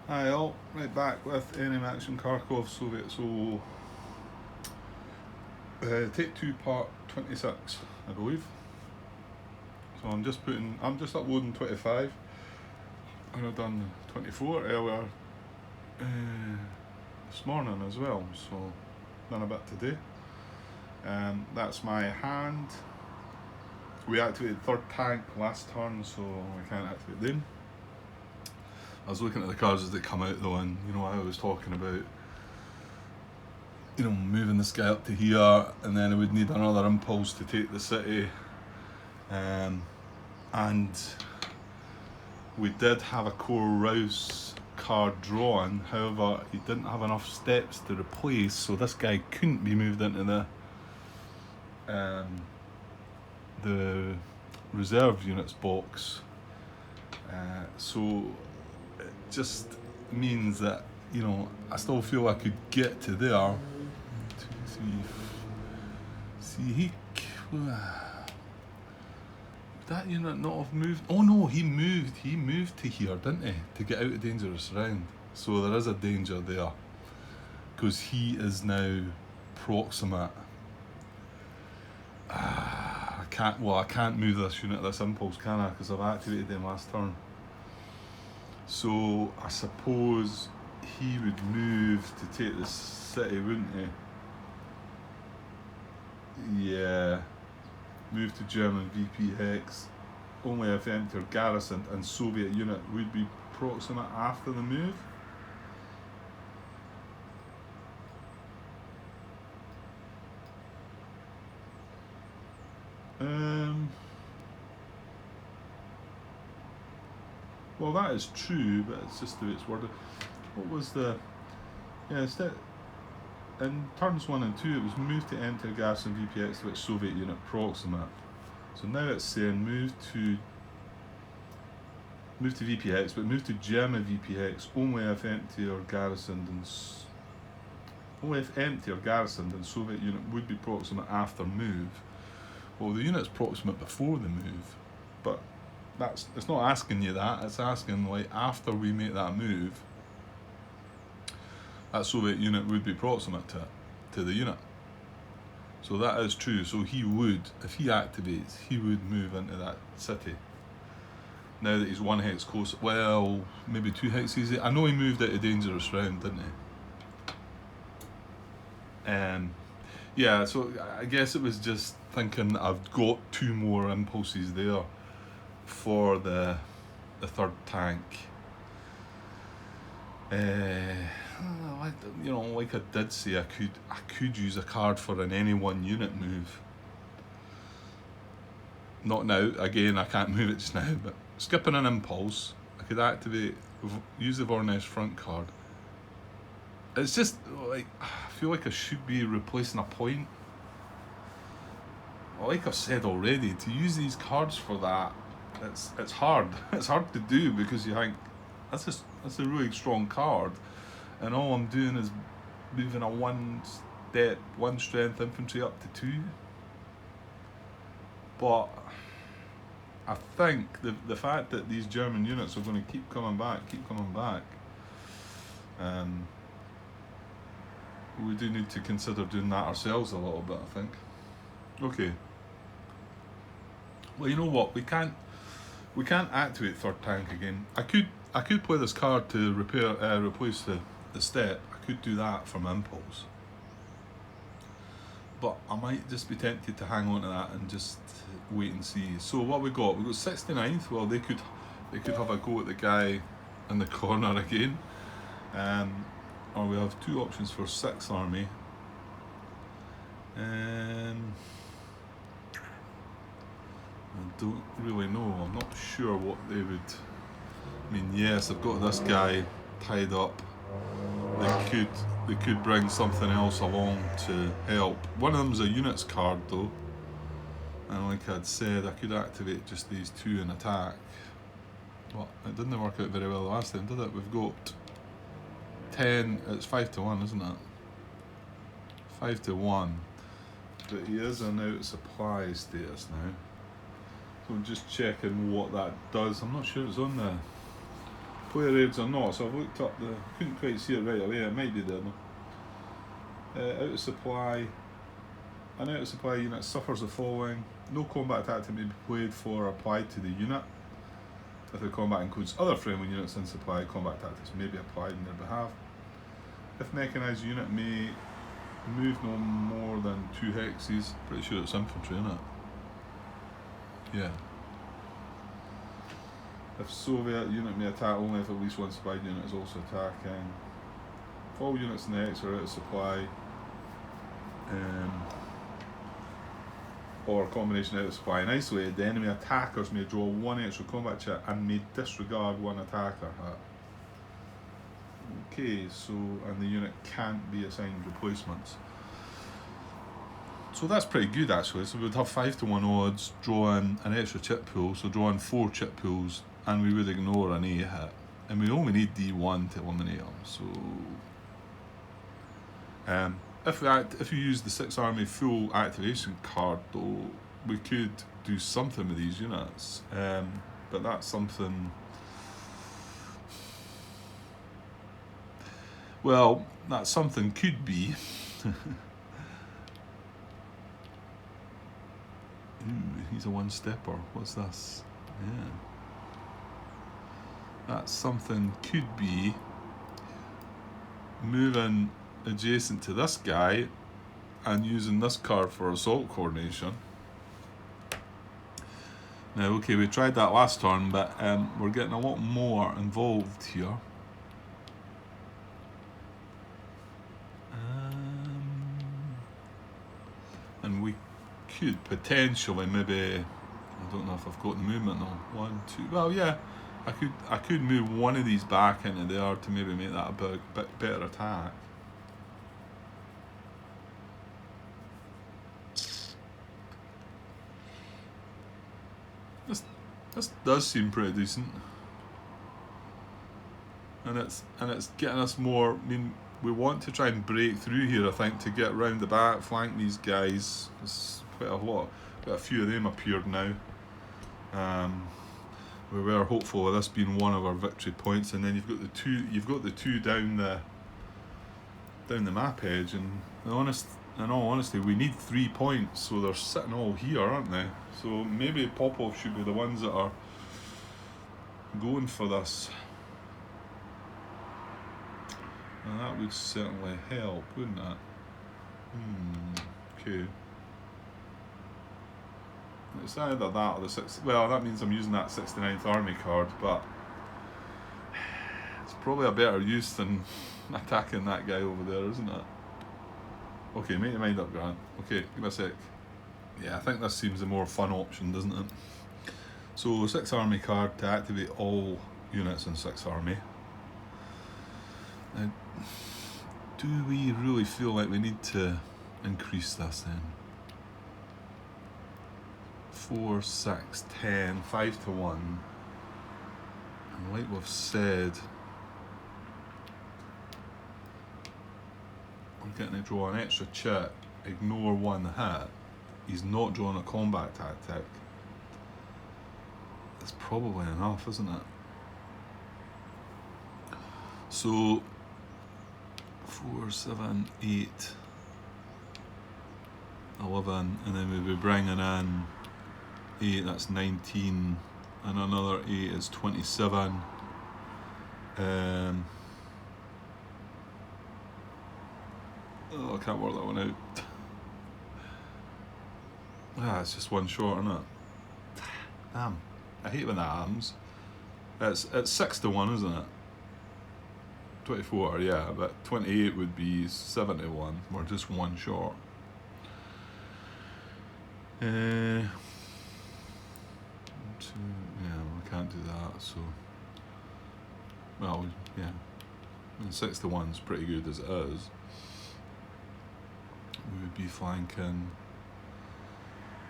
Hi all, right back with Enemy Action Kharkov Soviet. So, take two part 26, I believe. So I'm just uploading 25, and I've done 24 earlier this morning as well. So, done a bit today. That's my hand. We activated third tank last turn, so we can't activate them. I was looking at the cards as they come out though, and I was talking about moving this guy up to here, and then I would need another impulse to take the city. And we did have a core Rouse card drawn, however, he didn't have enough steps to replace, so this guy couldn't be moved into the reserve units box. So it just means that I still feel I could get to there. 2, 3. See, he would that unit not have moved? Oh no, he moved to here, didn't he? To get out of dangerous round. So there is a danger there, because he is now proximate. I can't move this unit, this impulse, can I? Because I've activated them last turn. So I suppose he would move to take the city, wouldn't he? Yeah. Move to German VP Hex. Only if empty or garrisoned, and Soviet unit would be proximate after the move. Well, that is true, but it's just the way it's worded. What was the... Yeah, instead... In turns 1 and 2, it was move to enter garrison VPX to which Soviet unit proximate. So now it's saying move to VPX, but move to German VPX only if empty or garrisoned, and Soviet unit would be proximate after move. Well, the unit's proximate before the move, but it's not asking you that. It's asking like after we make that move, that Soviet unit would be proximate to the unit. So that is true. So he would, if he activates, he would move into that city. Now that he's 1 hex close, well, maybe 2 hexes. I know he moved out of dangerous round, didn't he? Yeah, so I guess it was just thinking I've got 2 more impulses there for the third tank. Like I did say, I could use a card for an any one unit move. Not now. Again, I can't move it just now. But skipping an impulse, I could use the Voronezh front card. It's just like I feel like I should be replacing a point. Like I've said already, to use these cards for that, it's hard. It's hard to do because you think that's a really strong card, and all I'm doing is moving a 1 strength infantry up to 2. But I think the fact that these German units are going to keep coming back, we do need to consider doing that ourselves a little bit, I think. Okay. Well, you know what? We can't activate third tank again. I could play this card to replace the step. I could do that from impulse. But I might just be tempted to hang on to that and just wait and see. So what we got 69th. Well, they could have a go at the guy in the corner again. Or we have 2 options for 6th Army. I don't really know. I'm not sure what they would... I mean, yes, I've got this guy tied up. They could bring something else along to help. One of them's a units card though, and like I'd said, I could activate just these 2 in attack. Well, it didn't work out very well last time, did it? We've got 10. It's 5-1, isn't it? 5-1. But he is in out supply status now. So I'm just checking what that does. I'm not sure it's on the flare raids or not, so I've looked up the, couldn't quite see it right away, it might be there though. Out of supply. An out of supply unit suffers the following. No combat tactic may be played for or applied to the unit. If the combat includes other friendly units in supply, combat tactics may be applied on their behalf. If mechanised unit may move no more than 2 hexes, pretty sure it's infantry, isn't it? Yeah. If Soviet unit may attack only if at least one supply unit is also attacking. If all units in the X are out of supply, or a combination out of supply and isolated, the enemy attackers may draw 1 extra combat chit and may disregard 1 attacker. Okay, so, and the unit can't be assigned replacements. So that's pretty good actually. So we'd have 5-to-1 odds, draw in an extra chip pool, so draw in 4 chip pools, and we would ignore an A hit. And we only need D1 to eliminate them, so... if you use the 6th Army full activation card though, we could do something with these units. But that's something... Well, that something could be... Ooh, he's a one-stepper. What's this? Yeah. That something could be moving adjacent to this guy and using this card for assault coordination. Now, okay, we tried that last turn, but we're getting a lot more involved here. And we could potentially maybe, I don't know if I've got the movement though. 1, 2, well yeah, I could move one of these back into there to maybe make that a bit better attack. This does seem pretty decent, and it's getting us more. I mean, we want to try and break through here, I think, to get round the back, flank these guys. There's quite a few of them appeared now. We were hopeful of this being one of our victory points, and then you've got the two down the map edge, and in all honesty, we need 3 points, so they're sitting all here, aren't they? So maybe Popov should be the ones that are going for this. And that would certainly help, wouldn't it? Okay. It's either that or the 6th. Well, that means I'm using that 69th Army card, but it's probably a better use than attacking that guy over there, isn't it? Okay, make your mind up, Grant. Okay, give me a sec. Yeah, I think this seems a more fun option, doesn't it? So, 6th Army card to activate all units in 6th Army. Now, do we really feel like we need to increase this then? 4, 6, 10, 5-to-1. And like we've said, we're getting to draw an extra chit, ignore 1 hit. He's not drawing a combat tactic. That's probably enough, isn't it? So 4, 7, 8, 11, and then we'll be bringing in 8, that's 19, and another 8 is 27. Oh, I can't work that one out. It's just 1 short, isn't it? Damn, I hate when that happens. It's 6-to-1, isn't it? 24, yeah, but 28 would be 7-to-1. We're just 1 short. Yeah, we can't do that, so... Well, yeah. I mean, 6-to-1's pretty good as it is. We would be flanking...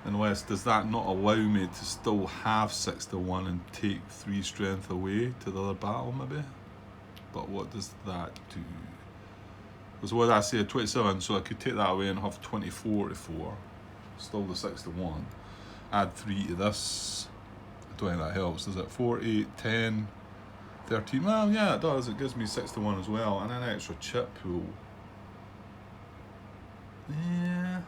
Unless, does that not allow me to still have 6-to-1 and take 3 strength away to the other battle, maybe? But what does that do? Because what did I say, 27, so I could take that away and have 24-to-4. Still the 6-to-1. Add 3 to this. I don't think that helps, does it? 4, 8, 10, 13. Well, yeah, it does. It gives me 6 to 1 as well, and an extra chip pool. Yeah.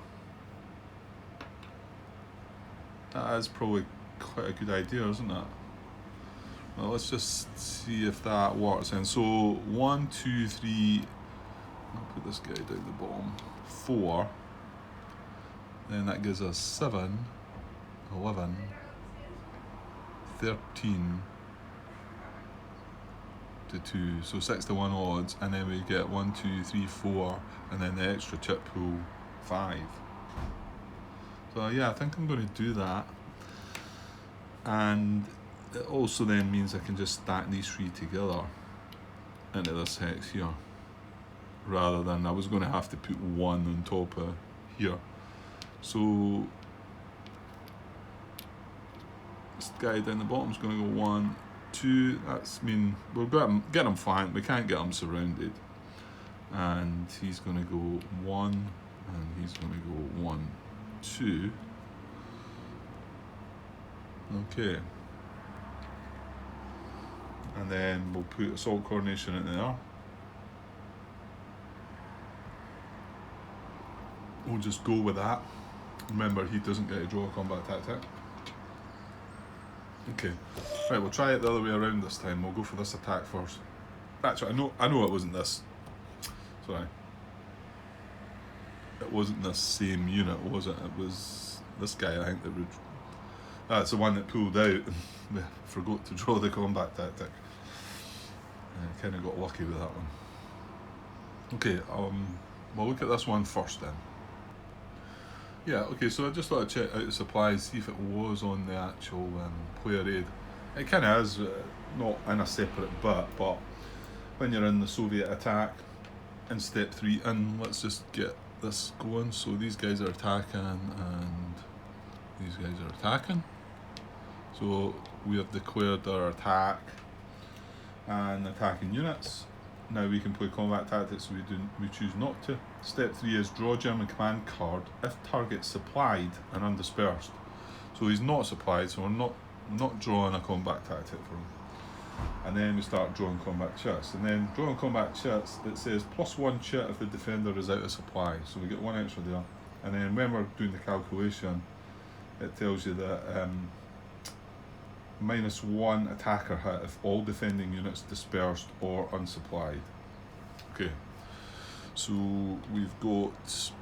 That is probably quite a good idea, isn't it? Well, let's just see if that works. And so 1, 2, 3. I'll put this guy down the bottom. 4. Then that gives us 7, 11, 13 to 2. So 6 to 1 odds, and then we get 1, 2, 3, 4, and then the extra chip pool 5. So yeah, I think I'm going to do that. And it also then means I can just stack these 3 together into this hex here, rather than I was going to have to put 1 on top of here. So this guy down the bottom is going to go 1, 2. That's we'll get him flanked. We can't get him surrounded, and he's going to go 1, and he's going to go 1, 2. Okay. And then we'll put assault coordination in there. We'll just go with that. Remember, he doesn't get to draw a combat tactic. Okay. Right, we'll try it the other way around this time. We'll go for this attack first. Actually, I know it wasn't this. Sorry. It wasn't this same unit, was it? It was this guy, I think, that would... That's the one that pulled out and forgot to draw the combat tactic. Kind of got lucky with that one. Okay, we'll look at this one first then. Yeah, okay, so I just thought I'd check out the supplies, see if it was on the actual player aid. It kind of is, not in a separate bit, but when you're in the Soviet attack in step 3, and let's just get this going. So these guys are attacking, and these guys are attacking. So we have declared our attack and attacking units. Now we can play combat tactics, so we choose not to. Step 3 is draw German command card if target supplied and undispersed. So he's not supplied, so we're not drawing a combat tactic for him. And then we start drawing combat chits. And then drawing combat chits, it says +1 chit if the defender is out of supply. So we get 1 extra there. And then when we're doing the calculation, it tells you that -1 attacker hit if all defending units dispersed or unsupplied. Okay, so we've got,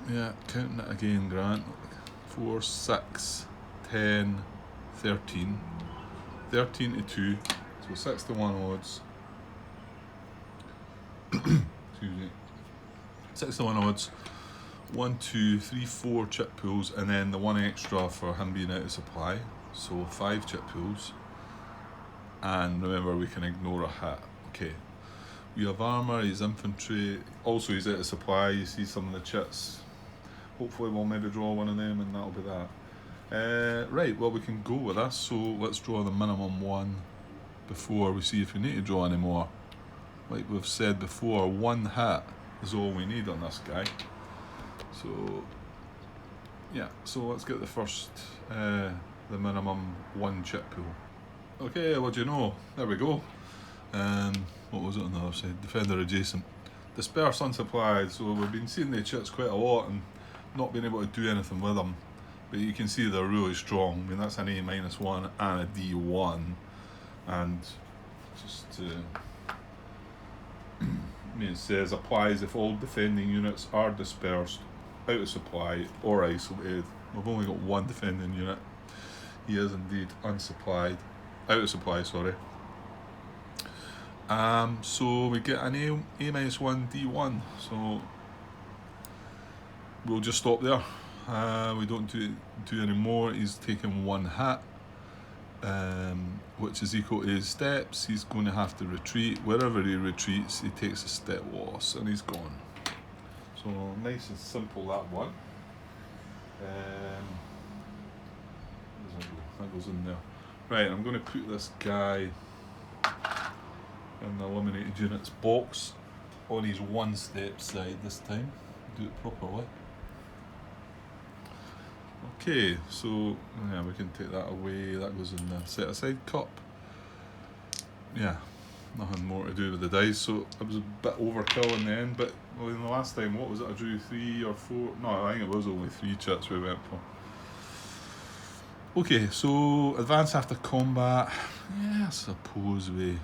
yeah, counting it again, Grant, 4, 6, 10, 13, 13 to 2, so 6 to 1 odds. Excuse me. 6 to 1 odds. 1, 2, 3, 4 chip pools, and then the 1 extra for him being out of supply. So 5 chip pools, and remember we can ignore a hit. Okay, we have armour, he's infantry, also he's out of supply. You see some of the chits. Hopefully we'll maybe draw one of them, and that'll be that. Right, well we can go with this, so let's draw the minimum 1 before we see if we need to draw any more. Like we've said before, 1 hit is all we need on this guy. So yeah, so let's get the first the minimum 1 chip pool. Okay, what do you know? There we go. What was it on the other side? Defender adjacent. Disperse unsupplied. So we've been seeing the chits quite a lot and not being able to do anything with them. But you can see they're really strong. I mean, that's an A-1 and a D1. And just it says applies if all defending units are dispersed, out of supply, or isolated. We've only got 1 defending unit. He is indeed unsupplied, out of supply, sorry. So we get an A-1 D1. So we'll just stop there. We don't do any more. He's taken 1 hit, which is equal to his steps. He's going to have to retreat. Wherever he retreats, he takes a step loss, and he's gone. So nice and simple, that one. That goes in there. Right, I'm going to put this guy in the eliminated units box on his 1 step side this time. Do it properly. Okay, so yeah, we can take that away. That goes in the set aside cup. yeah, nothing more to do with the dice. So it was a bit overkill in the end. But well, in the last time, what was it? I drew 3 or 4. No, I think it was only 3 chips we went for. Okay, so advance after combat. Yeah, I suppose we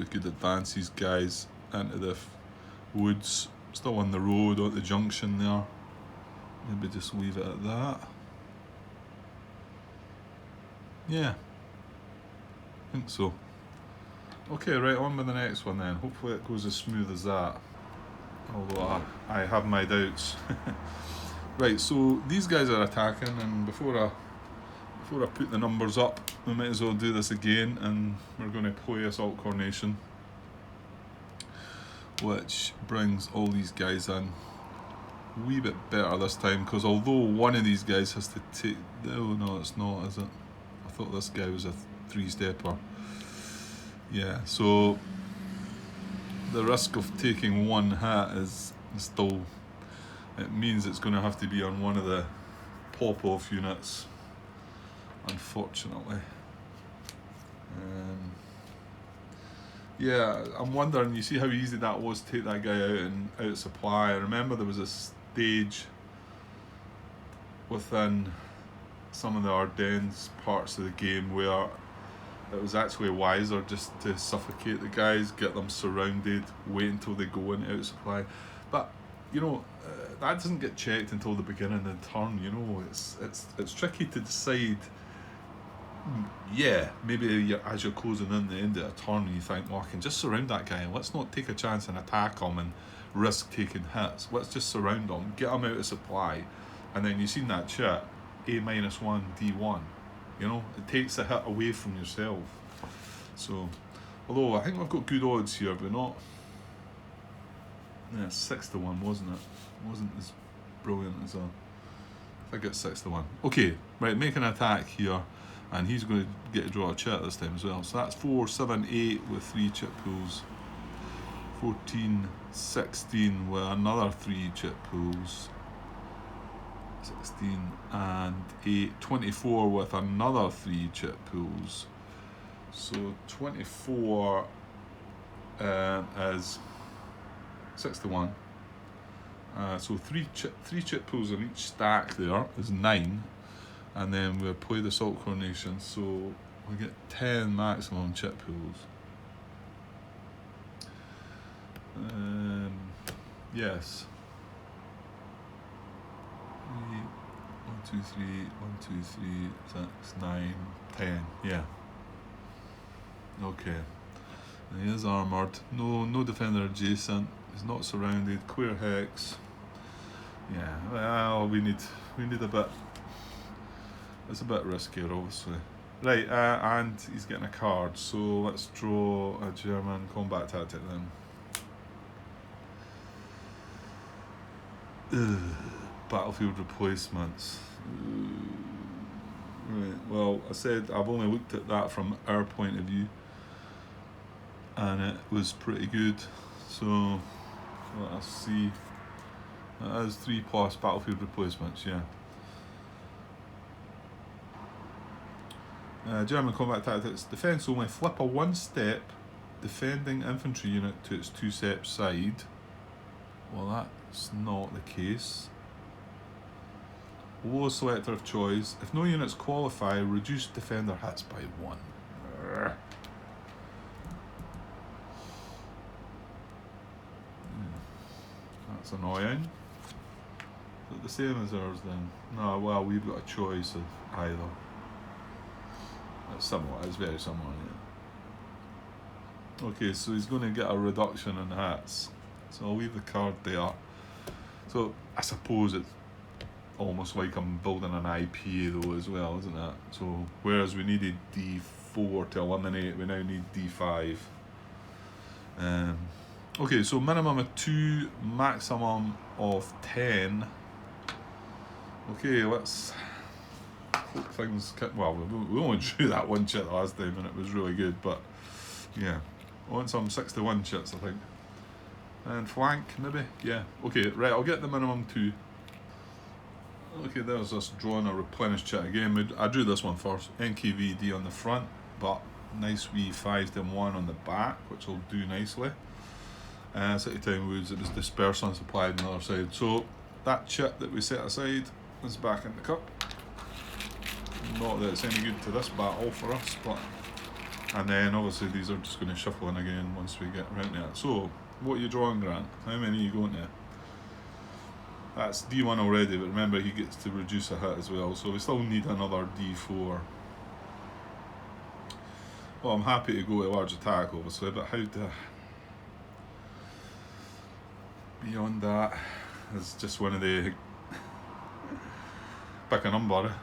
could advance these guys into the woods. Still on the road or at the junction there. Maybe just leave it at that. Yeah, I think so. Okay, right, on with the next one then. Hopefully it goes as smooth as that. Although I have my doubts. Right, so these guys are attacking, and before I put the numbers up, we might as well do this again, and we're going to play Assault Coronation, which brings all these guys in. A wee bit better this time, because although one of these guys has to take... Oh no, it's not, is it? I thought this guy was a 3-stepper. Yeah, so the risk of taking one hit is still... It means it's going to have to be on one of the pop-off units, unfortunately. Yeah, I'm wondering, you see how easy that was to take that guy out and out supply. I remember there was a stage within some of the Ardennes parts of the game where it was actually wiser just to suffocate the guys, get them surrounded, wait until they go into out supply. But you know, that doesn't get checked until the beginning of the turn. You know, it's tricky to decide. Yeah, maybe as you're closing in the end of a turn, you think, well, I can just surround that guy and let's not take a chance and attack him and risk taking hits. Let's just surround him, get him out of supply, and then you've seen that chit, A-1, D1. You know, it takes a hit away from yourself. So, although I think we've got good odds here, but not... Yeah, 6-1, wasn't it? It wasn't as brilliant as I think it's 6-1. Okay, right, make an attack here, and he's going to get to draw a chit this time as well. So that's 4, 7, 8 with 3 chip pools. 14, 16 with another 3 chip pools. 16 and 8, 24 with another 3 chip pools. So 24 is 6-1. So three chip pools on each stack there is 9, and then we'll play the Assault Coronation, so we get 10 maximum chip pools. Yes. 1, 2, 3, 1, 2, 3, 6, 9, 10. Yeah. Okay. And he is armoured. No defender adjacent. He's not surrounded. Clear hex. Yeah. Well, we need a bit. It's a bit riskier, obviously. Right. And he's getting a card. So let's draw a German combat tactic then. Battlefield replacements. Right. Well, I said I've only looked at that from our point of view, and it was pretty good. So let us see. That is 3+ battlefield replacements. Yeah. German combat tactics. Defense only. Flip a 1-step defending infantry unit to its 2-step side. Well, that's not the case. Lowest selector of choice. If no units qualify, reduce defender hits by 1. That's annoying. Is it the same as ours then? No, well, we've got a choice of either. It's similar, it's very similar, yeah. Okay, so he's going to get a reduction in hits. So I'll leave the card there. So I suppose it's almost like I'm building an IPA though as well, isn't it? So whereas we needed D4 to eliminate, we now need D5. Okay, so minimum of 2, maximum of 10. Okay, let's hope things can, well, we only drew that one chit last time and it was really good, but yeah, I want some 6-1 chits, I think. And flank, maybe? Yeah. Okay, right, I'll get the minimum 2. Okay, there's us drawing a replenish chit again. I drew this one first. NKVD on the front, but nice wee 5 to 1 on the back, which will do nicely. City Town Woods, it was dispersed and supplied on the other side. So that chit that we set aside is back in the cup. Not that it's any good to this battle for us, but. And then obviously these are just going to shuffle in again once we get around to it. So, what are you drawing, Grant? How many are you going to? That's D1 already, but remember he gets to reduce a hit as well, so we still need another D4. Well, I'm happy to go to large attack, obviously, but how to... Beyond that is just one of the... Pick a number.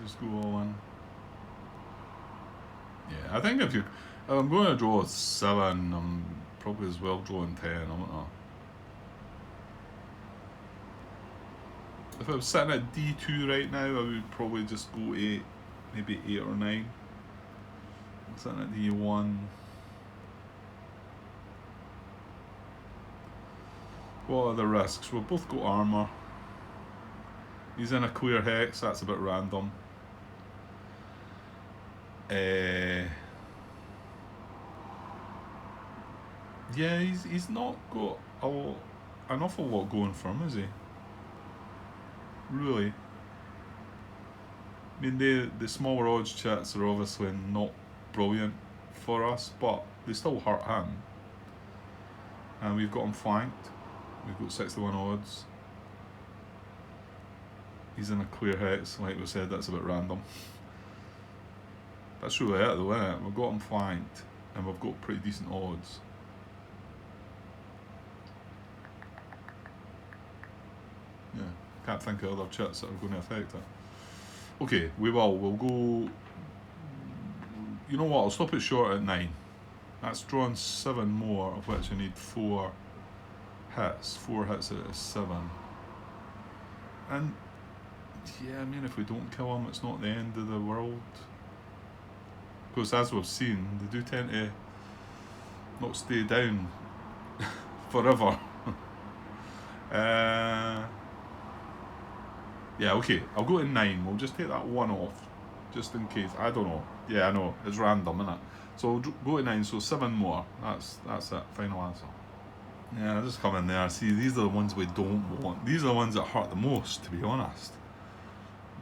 Just go all in. Yeah, I think if I'm going to draw 7, I'm probably as well drawing 10, I don't know. If I was sitting at D2 right now, I would probably just go 8, maybe 8 or 9. I'm sitting at D1. What are the risks? We've both got armour. He's in a clear hex, that's a bit random. Yeah, he's not got an awful lot going for him, is he? Really? I mean, the smaller odds chats are obviously not brilliant for us, but they still hurt him. And we've got him flanked. We've got 6-1 odds. He's in a clear hex, like we said, that's a bit random. That's really it though, isn't it? We've got him flanked, and we've got pretty decent odds. Yeah, can't think of other chits that are going to affect it. Okay, we'll go... You know what, I'll stop it short at 9. That's drawn 7 more, of which I need 4 hits. 4 hits out of 7. And... yeah, I mean, if we don't kill him, it's not the end of the world. Because as we've seen, they do tend to not stay down forever. Yeah, okay, I'll go to 9. We'll just take that 1 off, just in case. I don't know. Yeah, I know, it's random, isn't it? So we'll go to 9, so 7 more. That's it, final answer. Yeah, I'll just come in there. See, these are the ones we don't want. These are the ones that hurt the most, to be honest.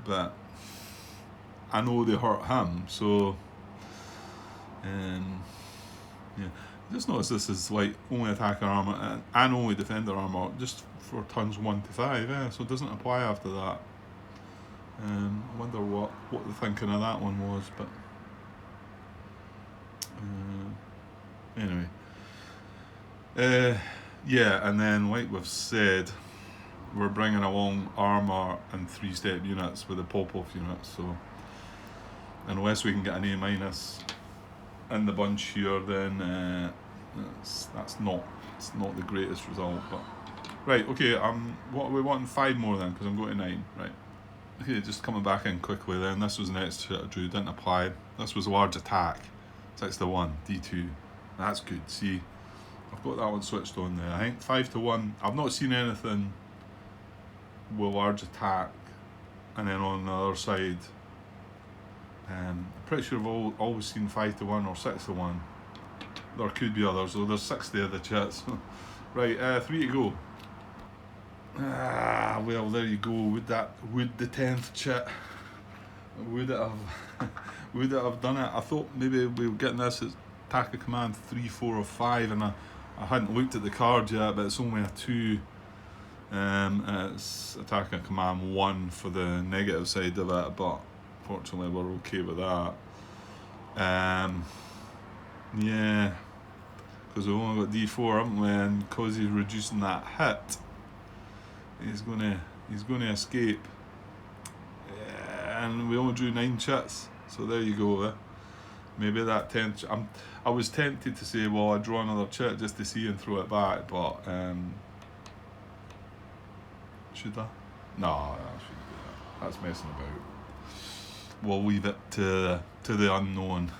But I know they hurt him, so yeah. Just notice this is like only attacker armor and only defender armor, just for turns 1 to 5. Yeah, so it doesn't apply after that. I wonder what the thinking of that one was, but anyway. Yeah, and then like we've said, we're bringing along armour and 3-step units with the pop-off units, so unless we can get an A- in the bunch here, then it's not the greatest result. But right, okay, what are we wanting? 5 more then, because I'm going to 9, right? Okay, just coming back in quickly then, this was the next shit I drew, didn't apply. This was large attack, 6-1, D2, that's good. See, I've got that one switched on there. I think 5-1, I've not seen anything with large attack, and then on the other side, I'm pretty sure I've always seen 5-1 or 6-1. There could be others, though. There's 60 of the chits. Right, 3 to go. Well, there you go. Would the 10th chit, would it have done it? I thought maybe we were getting this as attack of command 3, 4 or 5, and I hadn't looked at the card yet, but it's only a 2. It's attack of command 1 for the negative side of it, but fortunately we're okay with that. Yeah, because we've only got D4, haven't we? And because he's reducing that hit, he's gonna escape. Yeah, and we only drew 9 chits, so there you go. Maybe that 10th. I was tempted to say, well, I draw another chit just to see and throw it back, but should I? No, I shouldn't do that. That's messing about. We'll leave it to the unknown.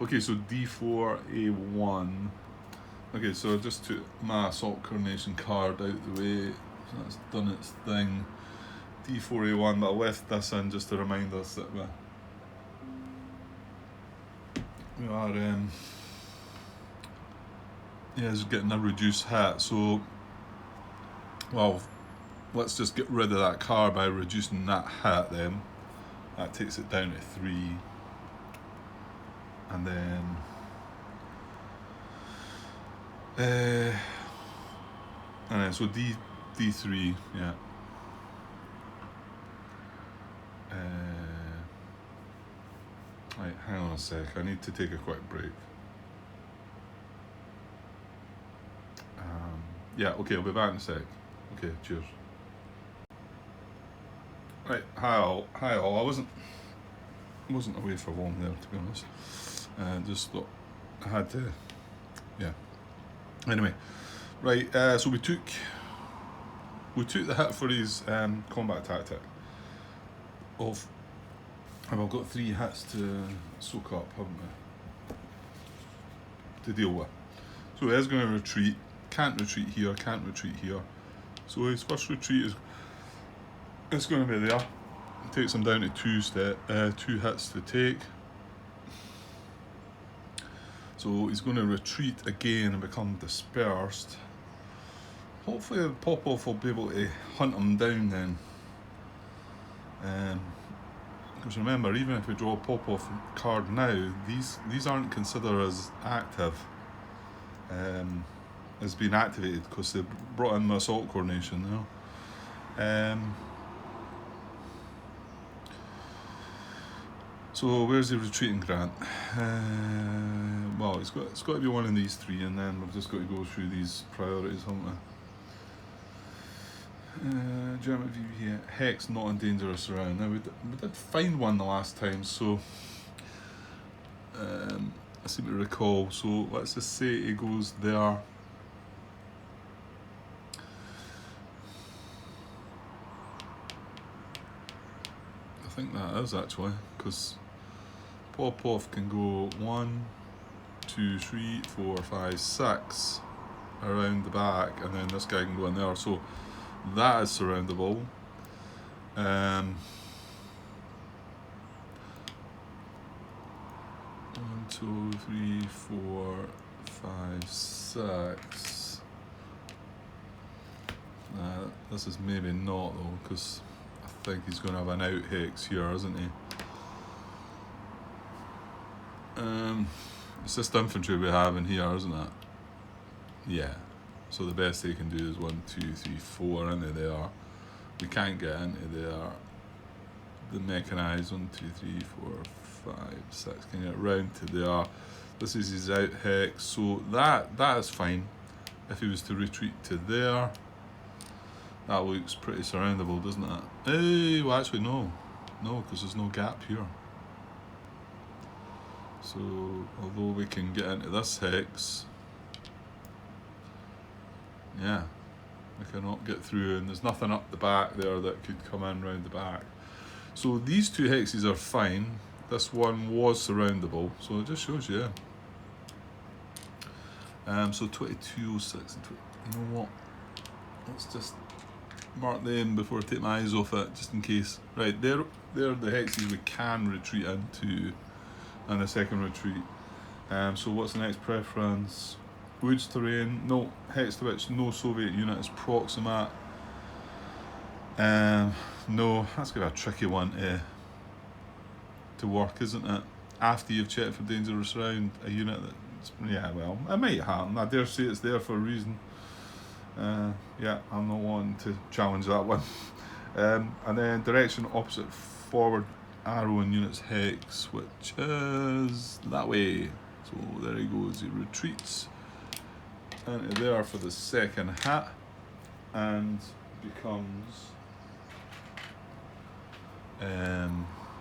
Okay, so D4, A1. Okay, so I just took my Assault Coordination card out the way, so that's done its thing. D4, A1, but I left this in just to remind us that we are just getting a reduced hit. So, well, let's just get rid of that card by reducing that hit then. That takes it down to 3. And then so D3, yeah. Right, hang on a sec, I need to take a quick break. Yeah, okay, I'll be back in a sec. Okay, cheers. Right, hi all. I wasn't away for long there, to be honest. Just thought I had to, yeah. Anyway, right. So we took the hit for his combat tactic of. And we've got 3 hits to soak up, haven't we? To deal with. So he is going to retreat. Can't retreat here. Can't retreat here. So his first retreat is going to be there. It takes him down to 2 hits to take. So he's going to retreat again and become dispersed. Hopefully Popov will be able to hunt him down then. Because remember, even if we draw a Popov card now, these aren't considered as active, as being activated, because they brought in the Assault Coordination, you know. So where's the retreating Grant? Well, it's got to be one of these 3, and then we've just got to go through these priorities, haven't we? German VB Hex not in dangerous around. Now we did find one the last time, so I seem to recall. So let's just say it goes there. I think that is actually, because Popov can go 1, 2, 3, 4, 5, 6 around the back, and then this guy can go in there. So that is surroundable. 1, 2, 3, 4, 5, 6. This is maybe not though, because I think he's going to have an out hex here, isn't he? It's just infantry we have in here, isn't it? Yeah. So the best they can do is 1, 2, 3, 4 into there. We can't get into there. The mechanised 1, 2, 3, 4, 5, 6 can get round to there. This is his out hex, so that is fine. If he was to retreat to there, that looks pretty surroundable, doesn't it? Hey, well actually no, because there's no gap here. So although we can get into this hex, yeah, we cannot get through, and there's nothing up the back there that could come in round the back. So these 2 hexes are fine. This one was surroundable, so it just shows you. So 2206 and 20. You know what? Let's just mark them before I take my eyes off it, just in case. Right, they're the hexes we can retreat into, and the second retreat. So what's the next preference? Woods terrain, no. Hex to which no Soviet unit is proximate. No, that's gonna be a tricky one to work, isn't it? After you've checked for dangerous round, a unit that's, yeah, well, it might happen. I dare say it's there for a reason. Yeah, I'm not wanting to challenge that one. And then direction opposite forward arrow in units hex, which is that way. So there he goes, he retreats into there for the second hit and becomes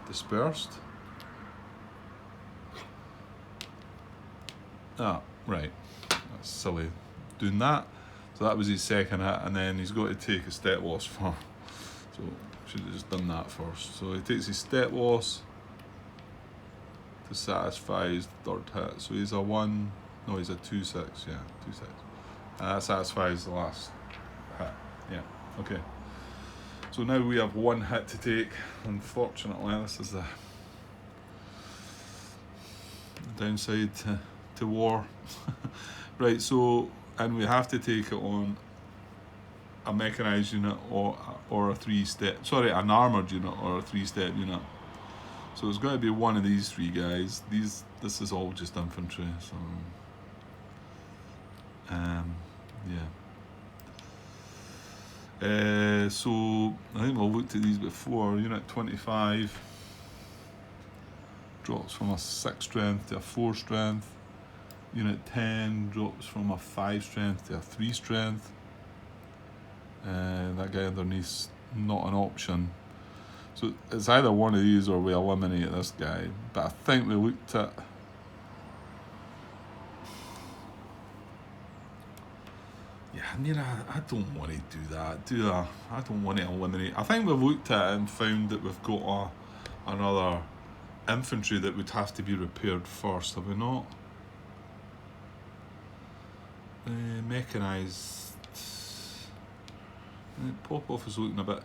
dispersed. Ah, right, that's silly doing that. So that was his second hit, and then he's got to take a step loss for, so should have just done that first. So he takes his step loss, to satisfy his third hit. So he's a 1, no, he's a 2-6, yeah, 2-6. That satisfies the last hit, yeah, okay. So now we have 1 hit to take. Unfortunately, this is the downside to war. Right, so, and we have to take it on a mechanised unit or a 3-step, sorry, an armoured unit or a 3-step unit. So it's got to be one of these 3 guys. This is all just infantry, so yeah. So I think we've looked at these before. Unit 25 drops from a 6 strength to a 4 strength. Unit 10 drops from a 5 strength to a 3 strength. That guy underneath's not an option. So it's either one of these or we eliminate this guy. But I think we looked at... Yeah, I mean, I don't want to do that, do I? I don't want to eliminate. I think we've looked at it and found that we've got another infantry that would have to be repaired first, have we not? Mechanised. Pop-off is looking a bit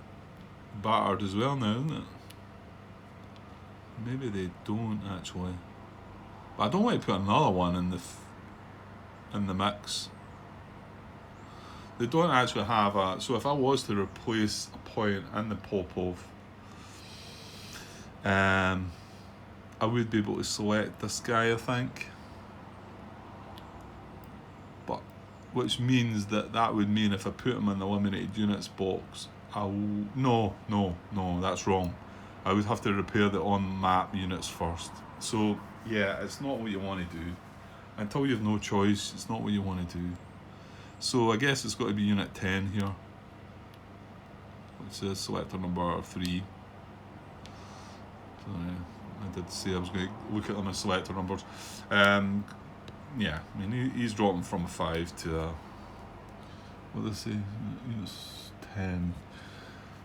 battered as well now, isn't it? Maybe they don't actually. But I don't want to put another one in the mix. They don't actually have a... So if I was to replace a point in the Popov, I would be able to select this guy, I think. But which means that would mean if I put him in the eliminated units box, no, that's wrong. I would have to repair the on-map units first. So yeah, it's not what you want to do. Until you have no choice, it's not what you want to do. So I guess it's got to be Unit 10 here, which is selector number 3. Sorry, I did say I was going to look at them as selector numbers. Yeah, I mean, he's dropping from a 5 to a... What did I say? Unit 10.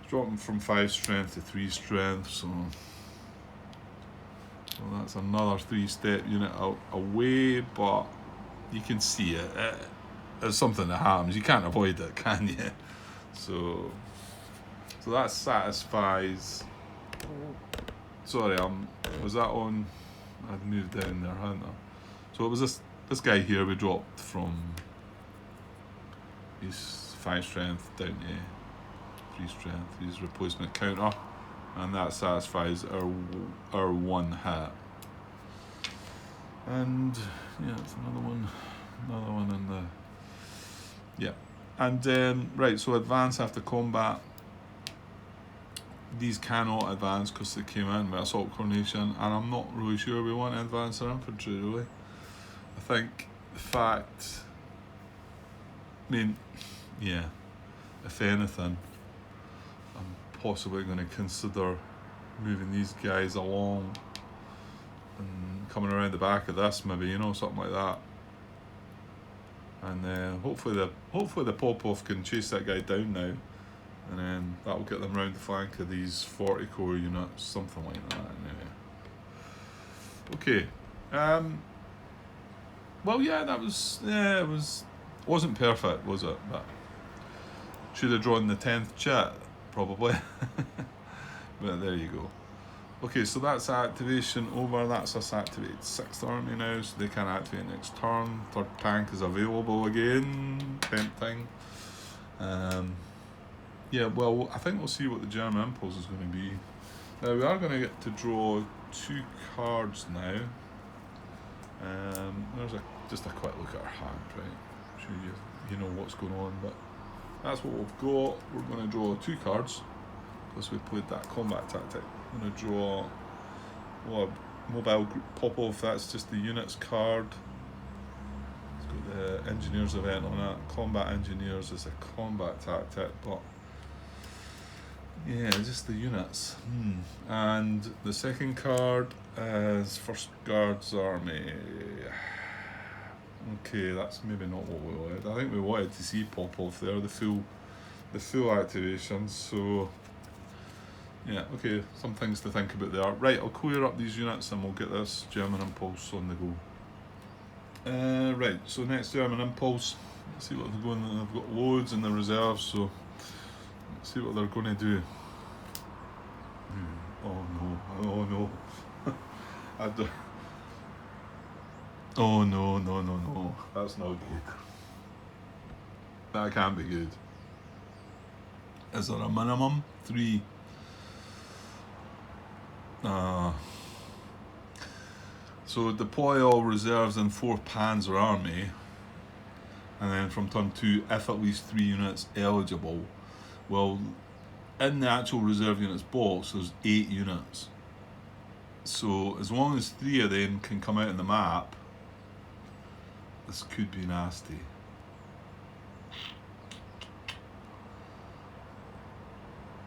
He's dropping from 5 strength to 3 strength, so that's another 3-step unit away, but you can see it. It's something that happens. You can't avoid it, can you? So that satisfies... Sorry, was that on? I'd moved down there, hadn't I? So it was this guy here we dropped from his 5 strength down to 3 strength, his replacement counter, and that satisfies our 1 hit. And yeah, it's another one in the... Yeah, and right, so advance after combat. These cannot advance because they came in with assault coordination, and I'm not really sure we want to advance our infantry, really. I think the fact... I mean, yeah, if anything, I'm possibly going to consider moving these guys along and coming around the back of this, maybe, something like that. And then hopefully the Popov can chase that guy down now, and then that'll get them round the flank of these 40 core units, something like that. Anyway. Okay. Well, yeah, it wasn't perfect, was it? But should have drawn the 10th chat, probably. But there you go. Okay, so that's activation over. That's us activated 6th army now, so they can activate next turn. 3rd tank is available again. Tempting. Yeah, well, I think we'll see what the German impulse is going to be. Now, we are going to get to draw 2 cards now. There's just a quick look at our hand, right? I'm sure you know what's going on, but that's what we've got. We're going to draw 2 cards, because we played that combat tactic. I'm going to draw a mobile group Popov, that's just the units card. It's got the engineers event on it. Combat engineers is a combat tactic, but yeah, just the units. And the second card is First Guards Army. Okay, that's maybe not what we wanted. I think we wanted to see Popov there, the full activation. So Yeah, okay, some things to think about there. Right, I'll clear up these units and we'll get this German impulse on the go. Right, so next German impulse. Let's see what they're going. They've got loads in the reserves, so let's see what they're going to do. Oh no! Oh no! I do. Oh no! No! No! No! That's not good. That can't be good. Is there a minimum? 3. So deploy all reserves in 4th Panzer Army, and then from turn 2, if at least 3 units eligible. Well, in the actual reserve units box, there's 8 units. So as long as 3 of them can come out on the map, this could be nasty.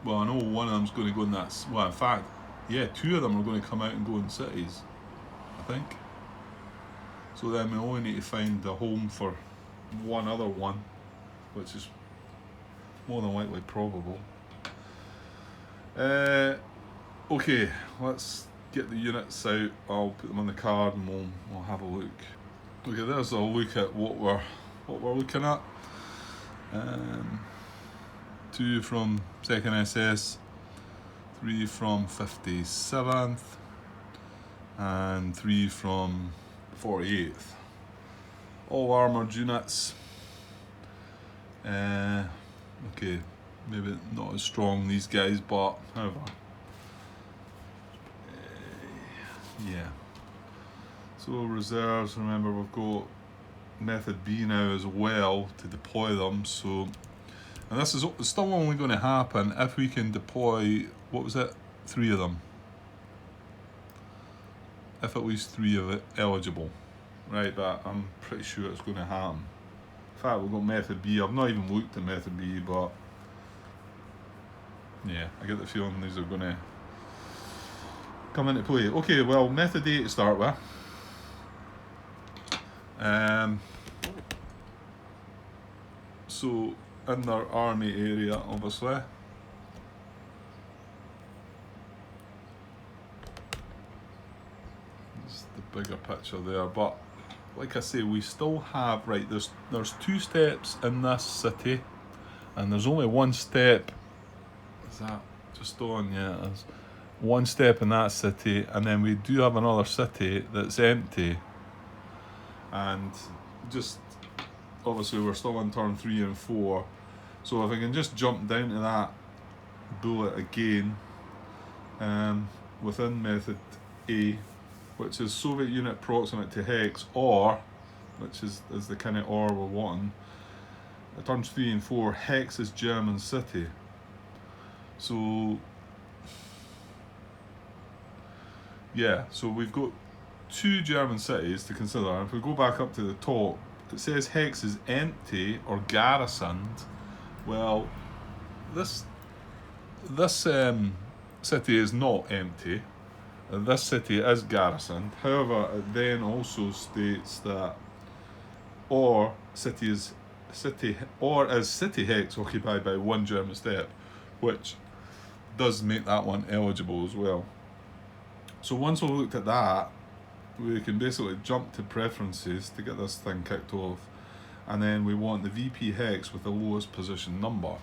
Well, I know one of them's going to go in that. Well, in fact, yeah, 2 of them are going to come out and go in cities, I think. So then we only need to find a home for one other one, which is more than likely probable. Okay, let's get the units out. I'll put them on the card and we'll have a look. Okay, there's a look at what we're looking at. 2 from 2nd SS, 3 from 57th, and 3 from 48th. All armoured units. Okay, maybe not as strong, these guys, but however. Yeah. So reserves, remember we've got method B now as well to deploy them, so, and this is still only going to happen if we can deploy, what was it, 3 of them. If at least 3 of it eligible. Right, but I'm pretty sure it's going to happen. In fact, we've got method B. I've not even looked at method B, but yeah, I get the feeling these are going to come into play. Okay, well, method A to start with. So in their army area, obviously. It's the bigger picture there, but like I say, we still have, right, there's 2 steps in this city, and there's only 1 step. Is that just on? Yeah, there's 1 step in that city, and then we do have another city that's empty. And just, obviously we're still on turn 3 and 4, so if I can just jump down to that bullet again, within method A, which is Soviet unit proximate to hex, or, which is the kind of or we're wanting, turns 3 and 4, hex is German city. So yeah, so we've got 2 German cities to consider. And if we go back up to the top, it says hex is empty or garrisoned. Well, this city is not empty. This city is garrisoned. However, it then also states that or is city hex occupied by 1 German step, which does make that one eligible as well. So once we've looked at that, we can basically jump to preferences to get this thing kicked off, and then we want the VP hex with the lowest position number,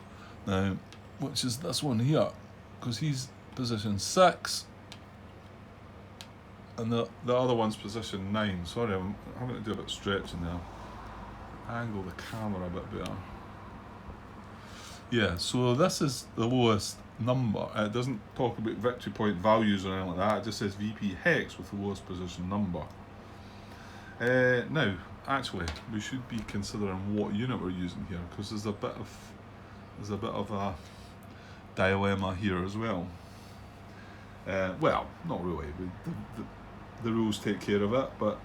now, which is this one here, because he's position 6 and the other one's position 9. Sorry, I'm having to do a bit of stretching there. Angle the camera a bit better. Yeah, so this is the lowest number. It doesn't talk about victory point values or anything like that. It just says VP hex with the lowest position number. Now, actually, we should be considering what unit we're using here, because there's a bit of a dilemma here as well. Well, not really. The rules take care of it, but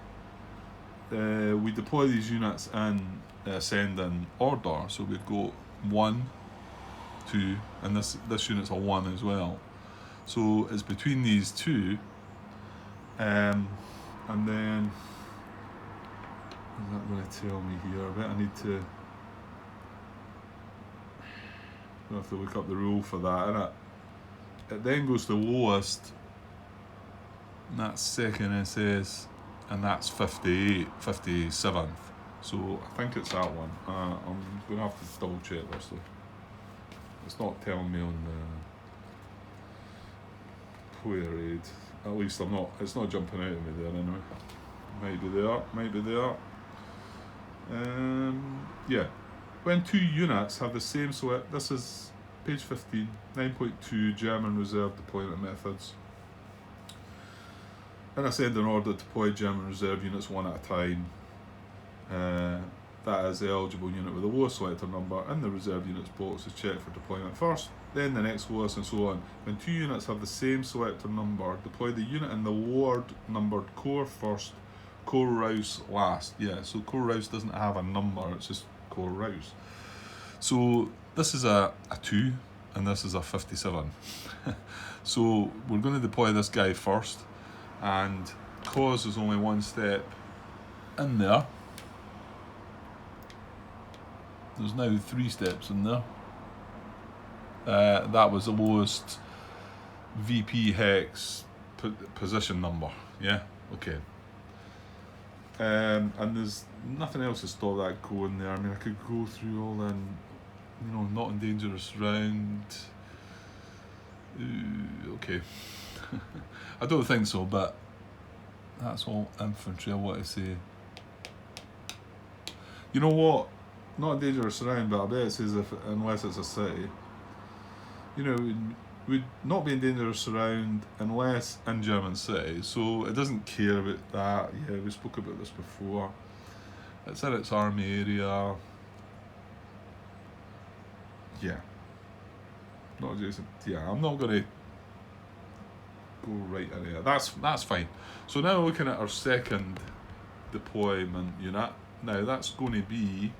we deploy these units in ascending order. So we've got 1, 2, and this unit's a 1 as well. So it's between these 2, and then is that going to tell me here? I bet I need to. I have to look up the rule for that, innit? it then goes to lowest, and that's second SS, and that's 57th. So I think it's that one. I'm going to have to double check this though. It's not telling me on the player aid. At least it's not jumping out of me there anyway. Maybe they are. Yeah. When two units have the same select, this is page 15, 9.2 German reserve deployment methods. In ascending order, deploy German reserve units one at a time. That is the eligible unit with the lowest selector number in the reserve units box is checked for deployment first, then the next lowest, and so on. When two units have the same selector number, deploy the unit in the lower numbered corps first, corps rouse last. Yeah, so corps rouse doesn't have a number, it's just corps rouse. So this is a 2 and this is a 57. So we're going to deploy this guy first, and cause is only one step in there. There's now 3 steps in there. That was the lowest VP hex position number. Yeah, okay. And there's nothing else to stop that going there. I mean, I could go through all the, not in dangerous round. Okay. I don't think so, but that's all infantry I want to say. You know what? Not a dangerous round, but I bet it says unless it's a city. Would not be in dangerous round unless in German city, so it doesn't care about that. Yeah, we spoke about this before. It's in its army area. Yeah. Not adjacent. Yeah, I'm not going to go right in there. That's fine. So now we're looking at our second deployment unit. Now that's going to be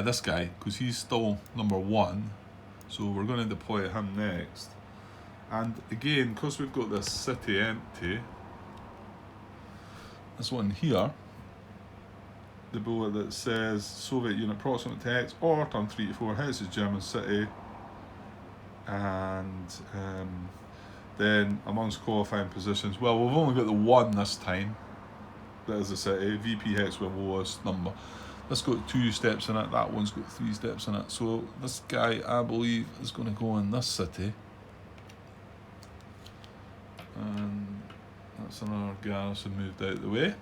this guy, because he's still number 1, so we're going to deploy him next. And again, because we've got this city empty, this one here, the bullet that says Soviet unit proximate to X or turn 3 to 4 hits is German city, and then amongst qualifying positions, well, we've only got the 1 this time, that is the city, VP hex with lowest number. This got 2 steps in it, that one's got 3 steps in it. So this guy, I believe, is going to go in this city. And that's another garrison moved out of the way.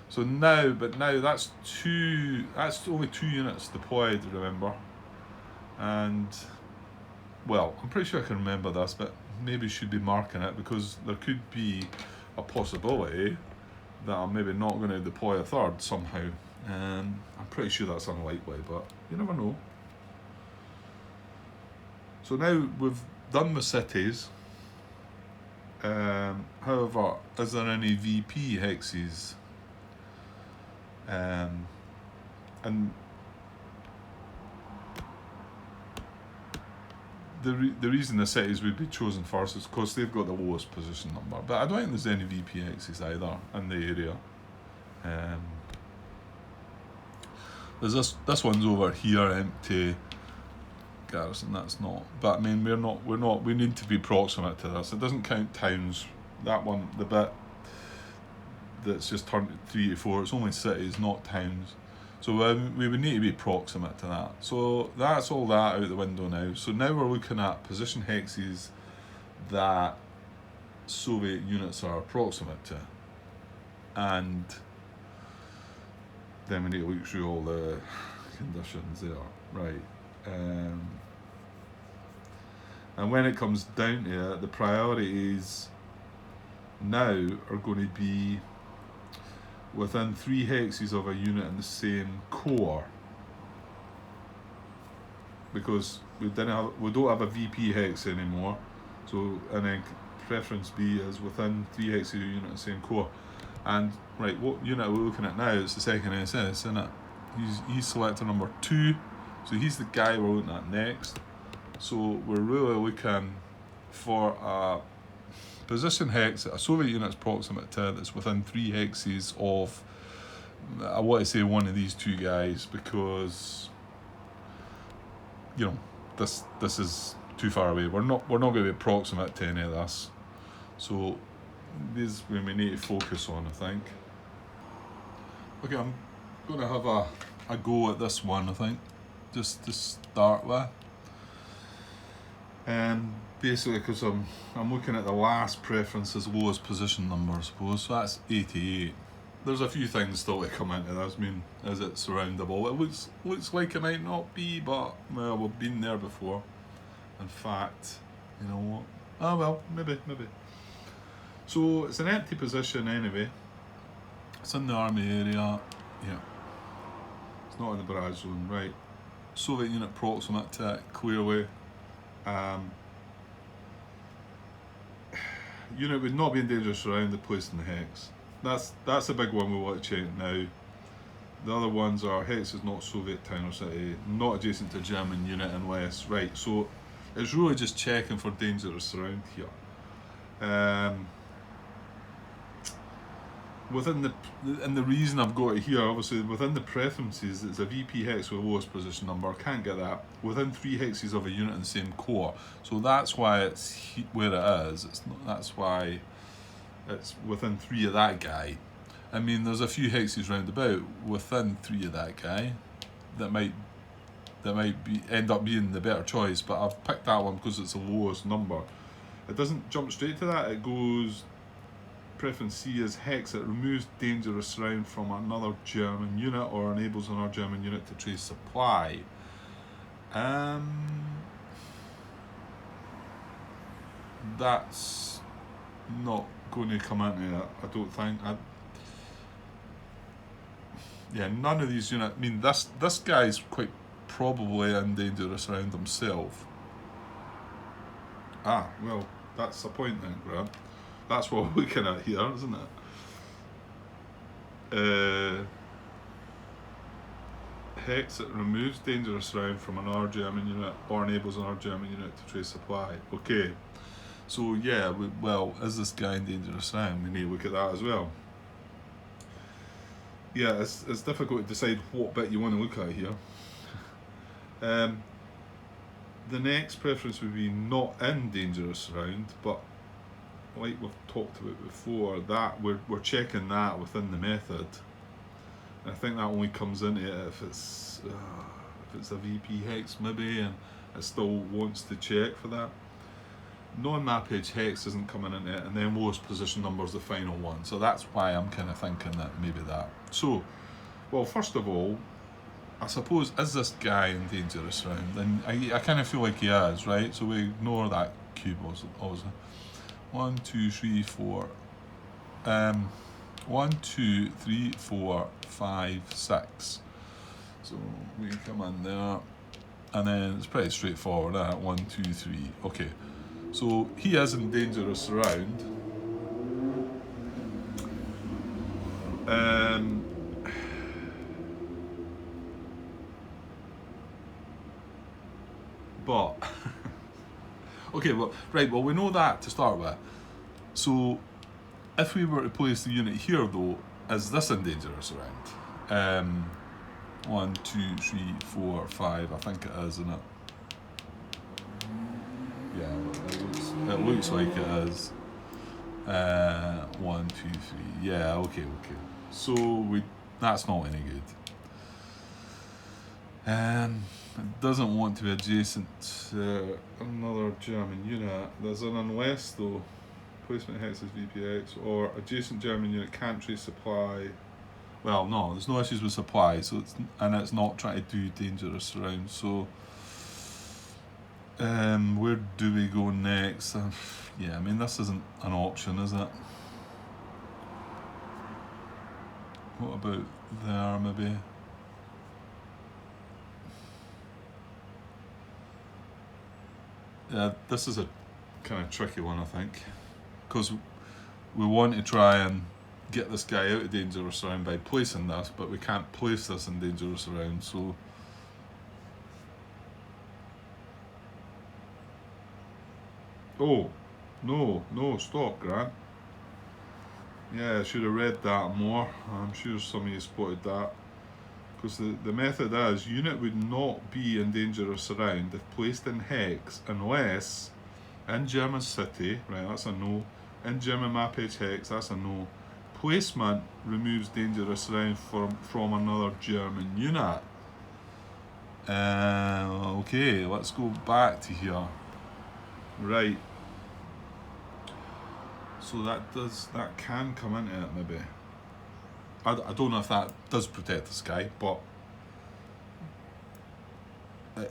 So now that's only 2 units deployed, remember. And, well, I'm pretty sure I can remember this, but maybe should be marking it, because there could be a possibility that I'm maybe not going to deploy a third somehow. I'm pretty sure that's unlikely, but you never know. So now we've done the cities. However, is there any VP hexes? And the reason the cities would be chosen first is because they've got the lowest position number. But I don't think there's any VP hexes either in the area. There's this one's over here, empty garrison. That's not. But I mean, we're not. We need to be proximate to this. It doesn't count towns. That one, the bit that's just turned to 3 to 4. It's only cities, not towns. So we would need to be proximate to that. So that's all that out the window now. So now we're looking at position hexes that Soviet units are proximate to, and then we need to look through all the conditions there, right? And when it comes down to it, the priorities now are going to be within 3 hexes of a unit in the same corps, because we don't have a VP hex anymore. So, and then preference B is within 3 hexes of a unit in the same corps. And right, what unit we're looking at now is the second SS, isn't it? He's selector number 2, so he's the guy we're looking at next. So we're really looking for a position hex that a Soviet unit's proximate to that's within 3 hexes of, I want to say, one of these 2 guys, because this is too far away. We're not going to be proximate to any of this. So these we may need to focus on, I think. Okay, I'm going to have a go at this one, I think, just to start with. Basically, because I'm looking at the last preference as low as position number, I suppose. So that's 88. There's a few things still to come into this. I mean, is it surroundable? It looks like it might not be, but well, we've been there before. In fact, you know what? Oh well, maybe. So it's an empty position anyway. It's in the army area. Yeah. It's not in the barrage zone, right? Soviet unit proximate to it, clearly. Unit would not be in danger surrounded, placed in the hex. That's a big one we want to check now. The other ones are hex is not Soviet town or city, not adjacent to German unit in west. Right, so it's really just checking for dangerous surround here. And the reason I've got it here, obviously within the preferences, it's a VP hex with lowest position number. Can't get that within 3 hexes of a unit in the same core. So that's why it's where it is. That's why it's within 3 of that guy. I mean, there's a few hexes round about within 3 of that guy that might end up being the better choice. But I've picked that one because it's the lowest number. It doesn't jump straight to that. It goes. Preference C is hex. It removes dangerous surround from another German unit or enables another German unit to trace supply. That's not going to come into it, I don't think. None of these units. I mean, this guy's quite probably in dangerous surround himself. Well, that's the point then, Grant. That's what we're looking at here, isn't it? Hex, it removes dangerous surround from another German unit or enables another German unit to trace supply. Okay, so yeah, is this guy in dangerous surround? We need to look at that as well. Yeah, it's difficult to decide what bit you want to look at here. The next preference would be not in dangerous surround, but like we've talked about before, that we're checking that within the method. And I think that only comes into it if it's a VP hex maybe, and it still wants to check for that. Non-map edge hex isn't coming into it, and then lowest position number is the final one. So that's why I'm kind of thinking that maybe that. So, well, first of all, I suppose, is this guy in dangerous surround? And I kind of feel like he is, right? So we ignore that cube also. 1, 2, 3, 4. 1, 2, 3, 4, 5, 6. So we come in there, and then it's pretty straightforward. 1, 2, 3. Okay, so he is in dangerous surround. But okay, well, we know that to start with. So if we were to place the unit here, though, is this in dangerous surround? 1, 2, 3, 4, 5. I think it is, isn't it? Yeah, it looks like it is. 1, 2, 3. Yeah, okay. So that's not any good. It doesn't want to be adjacent to another German unit. There's an unless though. Placement hex is VPX, or adjacent German unit can't trace supply. Well, no, there's no issues with supply, so it's not trying to do dangerous surround. So, where do we go next? Yeah, I mean, this isn't an option, is it? What about there, maybe? Yeah, this is a kind of tricky one, I think, because we want to try and get this guy out of dangerous surround by placing this, but we can't place this in dangerous surround, so oh, no, stop, Grant. Yeah, I should have read that more. I'm sure some of you spotted that. Because the method is, unit would not be in dangerous surround if placed in hex unless in German city, right, that's a no. In German map edge hex, that's a no. Placement removes dangerous surround from another German unit. Okay, let's go back to here. Right. So that can come into it maybe. I don't know if that does protect this guy, but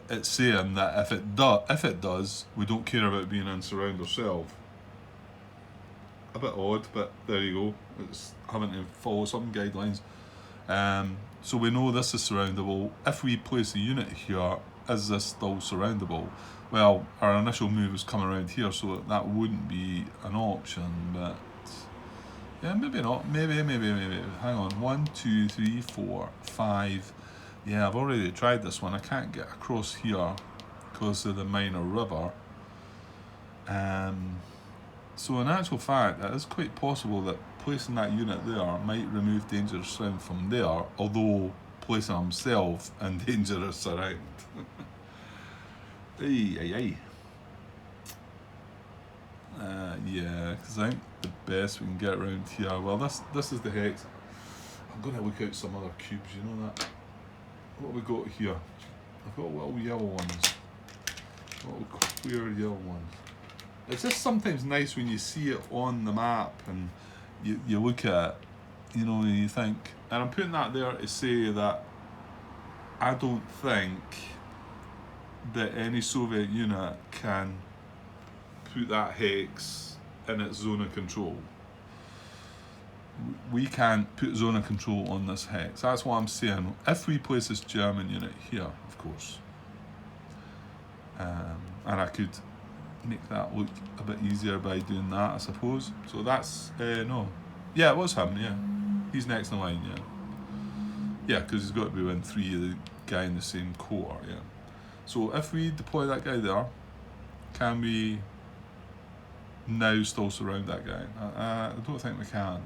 it's saying that if it does, we don't care about being in surround ourselves. A bit odd, but there you go. It's having to follow some guidelines. So we know this is surroundable. If we place a unit here, is this still surroundable? Well, our initial move is come around here, so that wouldn't be an option, but yeah, maybe not. Maybe. Hang on. 1, 2, 3, 4, 5. Yeah, I've already tried this one. I can't get across here because of the minor river. So in actual fact, it is quite possible that placing that unit there might remove dangerous surround from there, although placing himself in dangerous surround. Ay. Yeah, because I think the best we can get around here, well, this is the hex. I'm going to look out some other cubes, you know that? What have we got here? I've got little yellow ones. Little clear yellow ones. It's just sometimes nice when you see it on the map and you look at it, you know, and you think, and I'm putting that there to say that I don't think that any Soviet unit can put that hex in its zone of control. We can't put zone of control on this hex. That's what I'm saying. If we place this German unit here, of course, and I could make that look a bit easier by doing that, I suppose. So that's no, yeah, it was him. Yeah, he's next in line. Yeah, because he's got to be within 3 of the guy in the same corps. Yeah. So if we deploy that guy there, can we now still surround that guy? I don't think we can.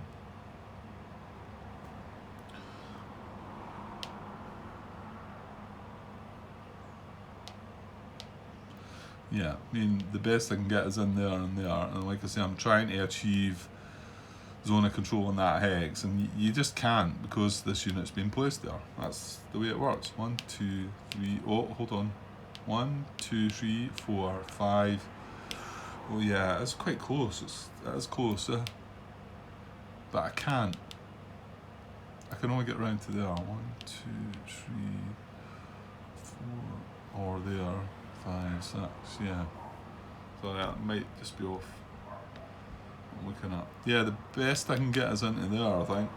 Yeah, I mean, the best I can get is in there and there, and like I say, I'm trying to achieve zone of control on that hex, and you just can't because this unit's been placed there. That's the way it works. 1, 2, 3, oh, hold on. 1, 2, 3, 4, 5. Oh yeah, it's quite close. It is close, but I can't. I can only get around to there. 1, 2, 3, 4, or there. 5, 6, yeah. So that might just be off. I'm looking at. Yeah, the best I can get is into there, I think.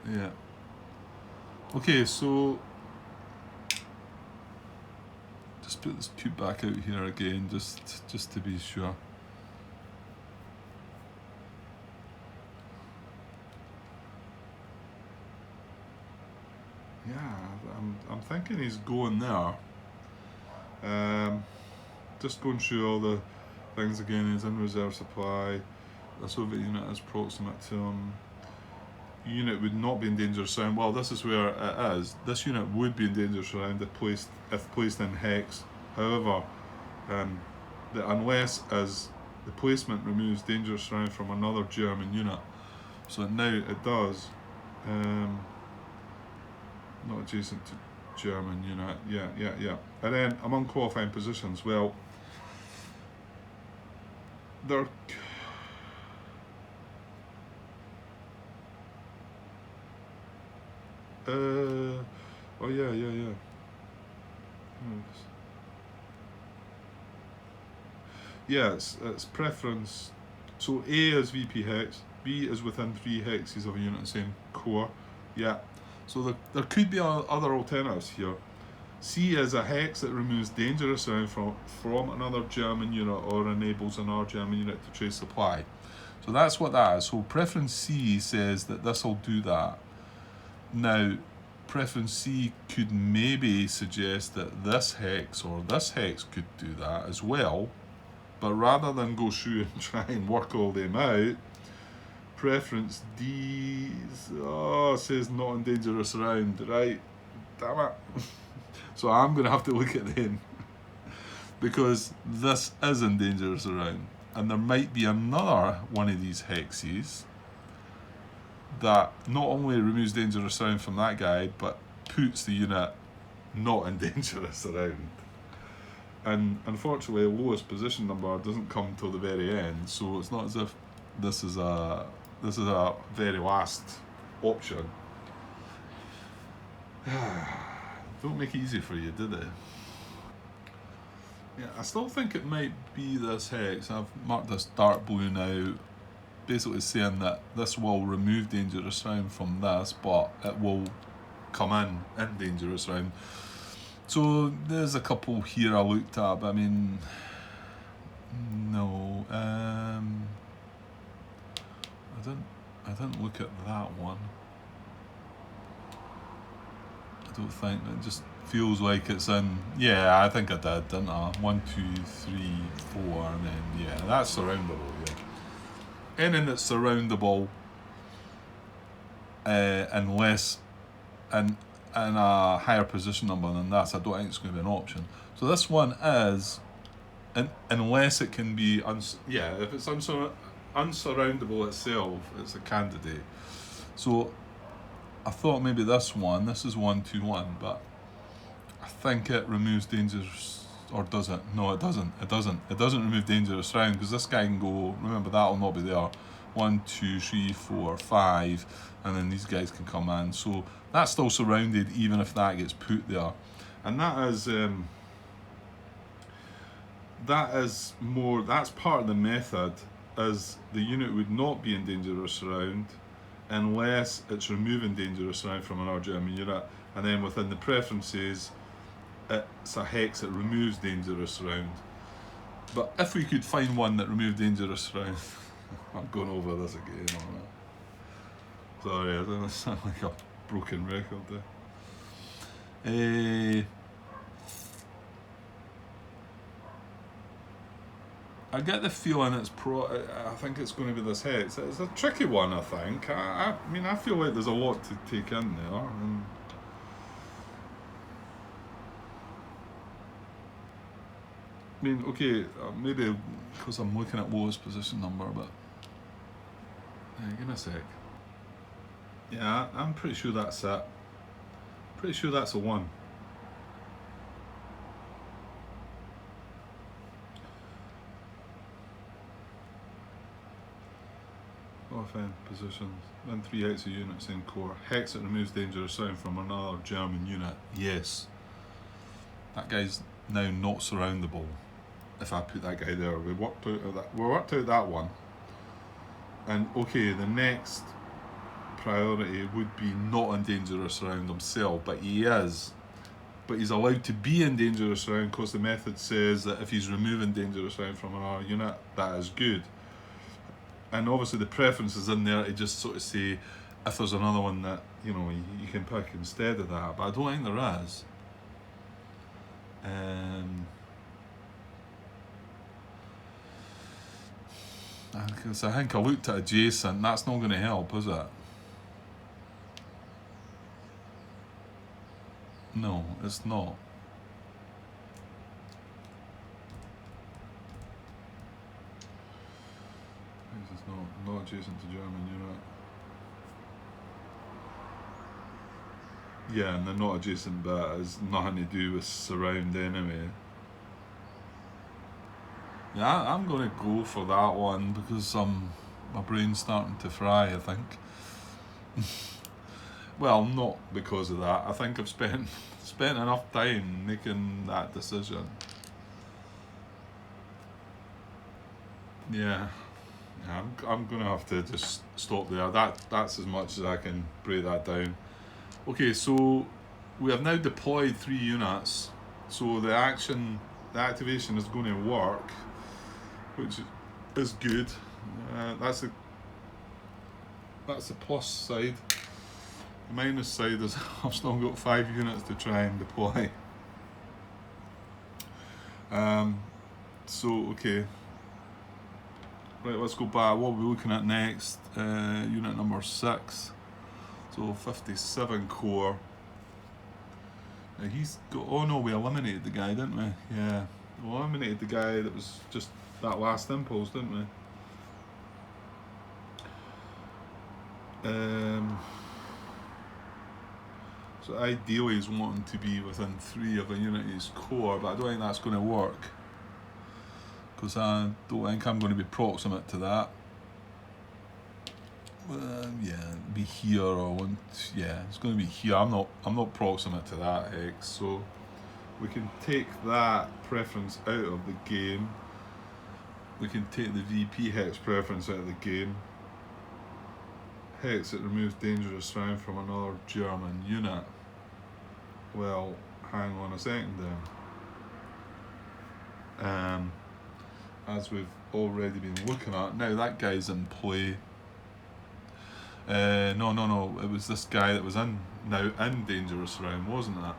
Yeah. Okay, so just put this cube back out here again, just to be sure. Yeah, I'm thinking he's going there. Just going through all the things again. He's in reserve supply. The Soviet unit is proximate to him. Unit would not be in dangerous surround. Well, this is where it is. This unit would be in dangerous surround if placed in hex. However, the unless as the placement removes dangerous surround from another German unit. So now it does. Not adjacent to German unit. Yeah. And then among qualifying positions, well, there. Oh yeah. Yeah, it's preference. So A is VP hex, B is within 3 hexes of a unit in the same core. Yeah. So there could be other alternatives here. C is a hex that removes dangerous surround from another German unit or enables another German unit to trace supply. So that's what that is. So preference C says that this will do that. Now, preference C could maybe suggest that this hex or this hex could do that as well. But rather than go through and try and work all them out, preference D, it says not in dangerous round, right? Damn it. So I'm going to have to look at them because this is in dangerous round, and there might be another one of these hexes that not only removes dangerous round from that guy, but puts the unit not in dangerous round. And unfortunately, the lowest position number doesn't come till the very end, so it's not as if this is a very last option. Don't make it easy for you, did they? Yeah, I still think it might be this hex. I've marked this dark blue now, basically saying that this will remove dangerous round from this, but it will come in dangerous round. So there's a couple here I looked at, but I mean, no, I didn't look at that one. I don't think, it just feels like it's in, yeah, I think I did, didn't I? 1, 2, 3, 4, and then, yeah, that's surroundable, yeah. Anything that's surroundable, unless, and a higher position number than this, I don't think it's going to be an option. So this one is, unless it can be, if it's unsurroundable itself, it's a candidate. So I thought maybe this is 1, 2, 1, but I think it removes dangerous, or does it? No, it doesn't. It doesn't remove dangerous round, because this guy can go, remember that will not be there. 1, 2, 3, 4, 5, and then these guys can come in. So that's still surrounded even if that gets put there. And that's part of the method, as the unit would not be in dangerous round unless it's removing dangerous round from another German unit, and then within the preferences it's a hex that removes dangerous round. But if we could find one that removed dangerous round, I'm going over this again, aren't I? Sorry, I don't sound like a broken record there. I get the feeling I think it's going to be this hex. It's a tricky one, I think. I mean, I feel like there's a lot to take in there. I mean, okay, maybe because I'm looking at lowest position number, but give me a sec. Yeah, I'm pretty sure that's it. Pretty sure that's a 1. Offend positions. Then 3 hexa units in core. Hex that removes dangerous round from another German unit. Yes. That guy's now not surroundable. If I put that guy there, we worked out that one. And okay, the next priority would be not in dangerous round himself, but he is. But he's allowed to be in dangerous round because the method says that if he's removing dangerous round from another unit, that is good. And obviously the preference is in there to just sort of say if there's another one that you can pick instead of that, but I don't think there is. I think I looked at adjacent. That's not going to help, is it? No, it's not. This is not adjacent to German unit. Yeah, and the not adjacent bit has nothing to do with surround anyway. Yeah, I'm going to go for that one because my brain's starting to fry, I think. Well, not because of that. I think I've spent enough time making that decision. Yeah, I'm going to have to just stop there. That's as much as I can break that down. Okay, so we have now deployed 3 units. So the activation is going to work, which is good. That's the plus side. The minus side is I've still got 5 units to try and deploy. So okay, Right, let's go back. What are we looking at next? Unit number 6. So 57 core. Now he's got. Oh no, we eliminated the guy, didn't we? Yeah, we eliminated the guy that was just that last impulse, didn't we? So ideally he's wanting to be within 3 of a unity's core, but I don't think that's going to work, because I don't think I'm going to be proximate to that. Yeah, be here or want. Yeah, it's going to be here. I'm not proximate to that hex, so we can take that preference out of the game. We can take the VP hex preference out of the game. Hex that removes dangerous round from another German unit. Well, hang on a second then. As we've already been looking at, now that guy's in play. No, it was this guy that was now in dangerous round, wasn't it?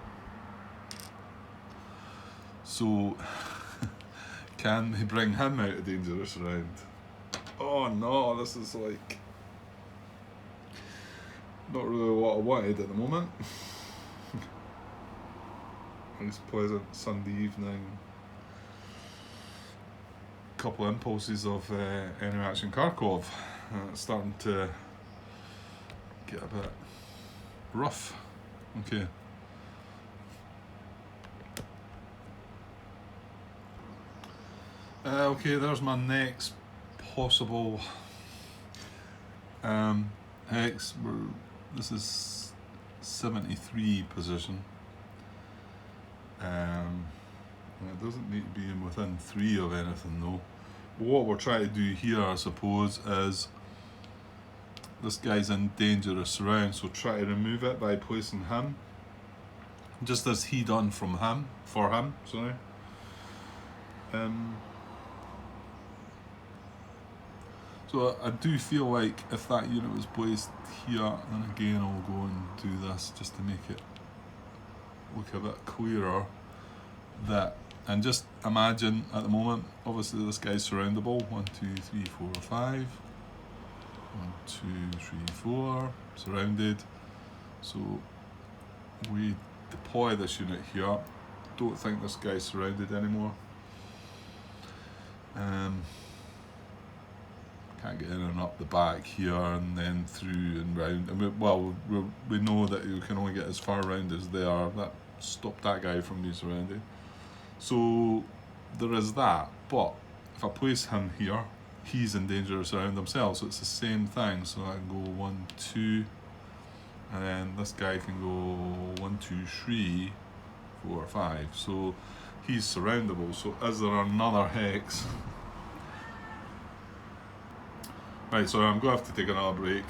So, can we bring him out of dangerous round? Oh no, this is like not really what I wanted at the moment. Nice pleasant Sunday evening. Couple of impulses of enemy action Kharkov. It's starting to get a bit rough. Okay. Okay, there's my next possible hex. This is 73 position. It doesn't need to be in within 3 of anything though. But what we're trying to do here, I suppose, is this guy's in dangerous round, so try to remove it by placing him. Just as he done for him, sorry. So I do feel like if that unit was placed here, and again I'll go and do this just to make it look a bit clearer, and just imagine at the moment, obviously this guy's surroundable. 1, 2, 3, 4, 5. 1, 2, 3, 4. Surrounded. So we deploy this unit here. Don't think this guy's surrounded anymore. Can't get in and up the back here and then through and round. And we know that you can only get as far around as they are. That stopped that guy from being surrounded. So there is that. But if I place him here, he's in dangerous around himself. So it's the same thing. So I can go 1, 2, and then this guy can go 1, 2, 3, 4, 5. So he's surroundable. So is there another hex? Right, so I'm going to have to take another break.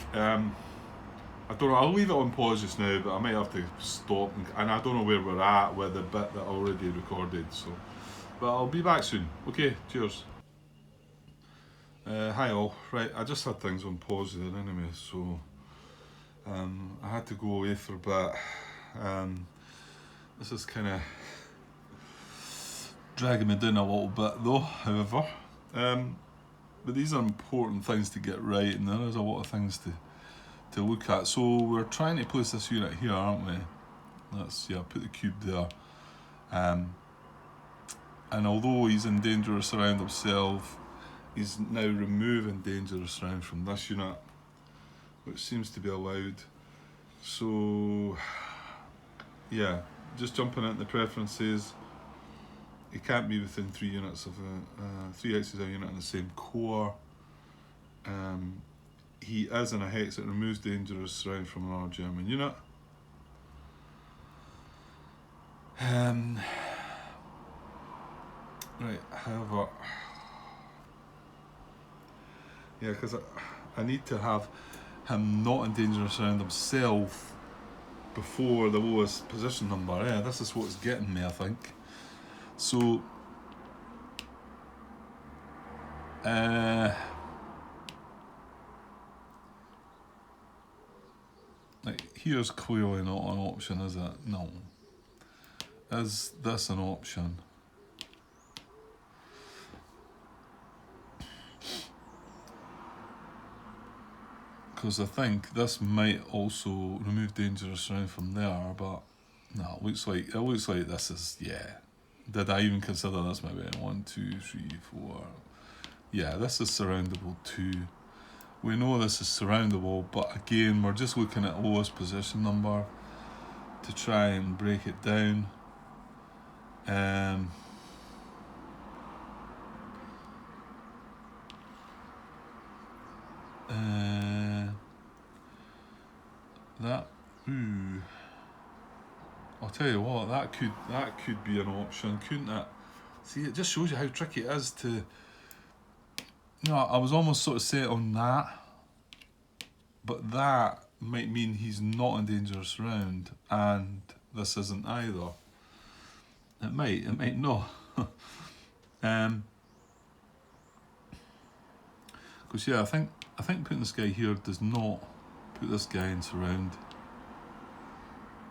I don't know, I'll leave it on pause just now, but I might have to stop, and I don't know where we're at with the bit that I already recorded, so. But I'll be back soon. Okay, cheers. Hi all. Right, I just had things on pause there anyway, so I had to go away for a bit. This is kind of dragging me down a little bit though, however. But these are important things to get right, and there is a lot of things to look at. So we're trying to place this unit here, aren't we? Put the cube there. And although he's in dangerous around himself, he's now removing dangerous round from this unit, which seems to be allowed. So yeah, just jumping into the preferences. He can't be within 3 units of 3 hexes of a unit in the same core. He is in a hex that removes dangerous round from another German unit. Right, however, yeah, because I need to have him not in dangerous round himself before the lowest position number. Yeah, this is what's getting me, I think. So, like, here's clearly not an option, is it? No. Is this an option? Because I think this might also remove dangerous round from there, but no, it looks like this is, yeah. Did I even consider this maybe? 1, 2, 3, 4. Yeah, this is surroundable too. We know this is surroundable, but again, we're just looking at lowest position number to try and break it down. That, ooh, I'll tell you what, that could be an option, couldn't it? See, it just shows you how tricky it is to. I was almost sort of set on that, but that might mean he's not in dangerous round, and this isn't either. It might not. Because yeah, I think putting this guy here does not put this guy in surround.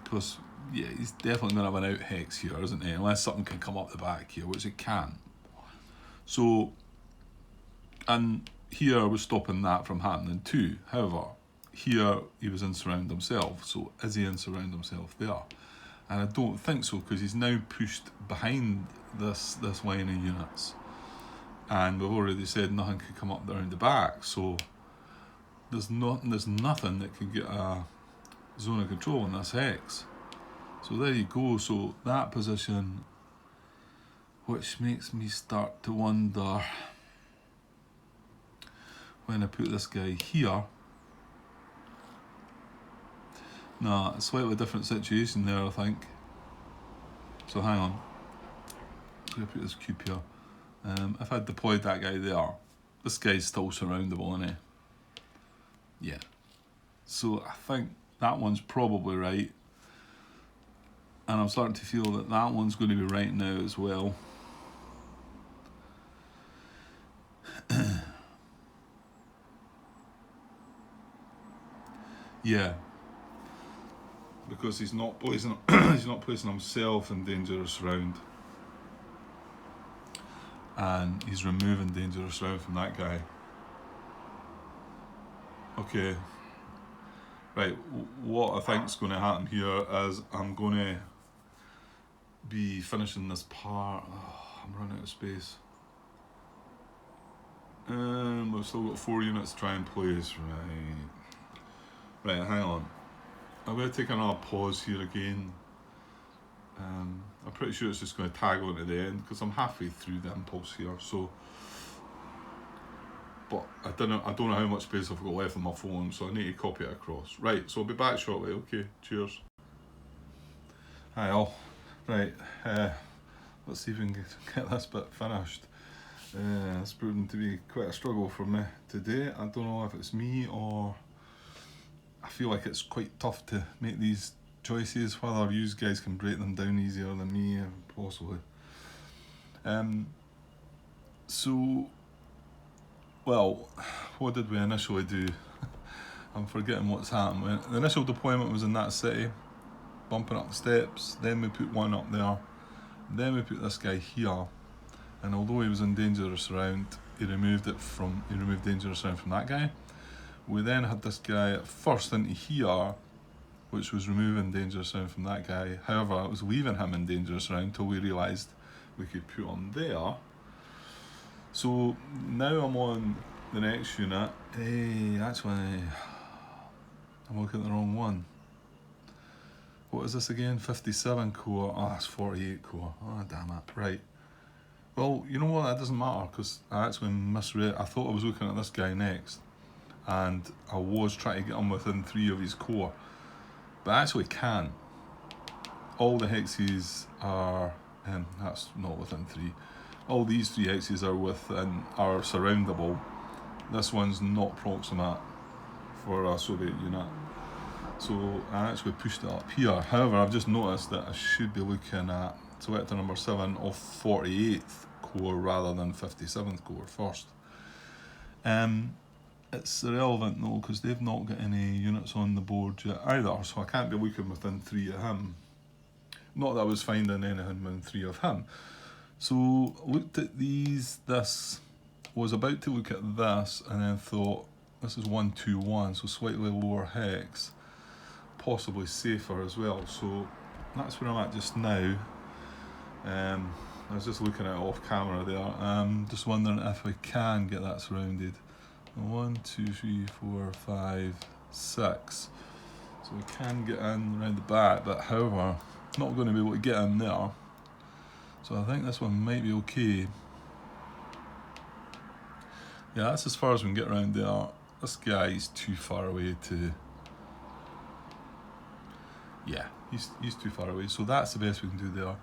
Because yeah, he's definitely going to have an out hex here, isn't he? Unless something can come up the back here, which it can. So, and here we're stopping that from happening too. However, here he was in surround himself. So is he in surround himself there? And I don't think so, because he's now pushed behind this line of units. And we've already said nothing could come up around the back, so there's nothing that can get a zone of control in this hex. So there you go. So that position, which makes me start to wonder when I put this guy here. Nah, a slightly different situation there, I think. So hang on. I'm going to put this cube here. If I deployed that guy there, this guy's still surroundable, isn't he? Yeah. So I think that one's probably right. And I'm starting to feel that that one's going to be right now as well. Yeah. Because he's not placing himself in dangerous round. And he's removing dangerous round from that guy. Okay. Right, what I think's going to happen here is I'm going to be finishing this part. Oh, I'm running out of space. We've still got 4 units to try and place. Right, hang on. I'm going to take another pause here again. I'm pretty sure it's just going to tag on to the end because I'm halfway through the impulse here. So, but I don't know how much space I've got left on my phone, so I need to copy it across. Right, so I'll be back shortly. Okay, cheers. Hi all. Right, let's see if we can get this bit finished. It's proving to be quite a struggle for me today. I don't know if it's me or I feel like it's quite tough to make these choices, whether you guys can break them down easier than me, possibly. So, well, what did we initially do? I'm forgetting what's happened. The initial deployment was in that city, bumping up the steps, then we put one up there, then we put this guy here, and although he was in dangerous round, he removed dangerous round from that guy. We then had this guy at first into here, which was removing dangerous round from that guy. However, it was leaving him in dangerous round until we realised we could put him there. So now I'm on the next unit. Hey, actually, I'm looking at the wrong one. What is this again? 57 core. Oh, that's 48 core. Oh, damn it. Right. Well, you know what? That doesn't matter because I actually misread. I thought I was looking at this guy next, and I was trying to get him within 3 of his core. But I actually can't. All the hexes are, and that's not within 3. All these 3 hexes are surroundable. This one's not proximate for a Soviet unit. So I actually pushed it up here. However, I've just noticed that I should be looking at selector number 7 of 48th core rather than 57th core first. It's irrelevant though because they've not got any units on the board yet either, so I can't be looking within 3 of him. Not that I was finding anything within 3 of him. So looked at these, this, was about to look at this and then thought, This is 121, so slightly lower hex, possibly safer as well. So that's where I'm at just now. I was just looking at it off camera there. Just wondering if we can get that surrounded. 1, 2, 3, 4, 5, 6. So we can get in around the back, but however, not going to be able to get in there. So I think this one might be okay. Yeah, that's as far as we can get around there. This guy is too far away to... Yeah, he's too far away, so that's the best we can do there.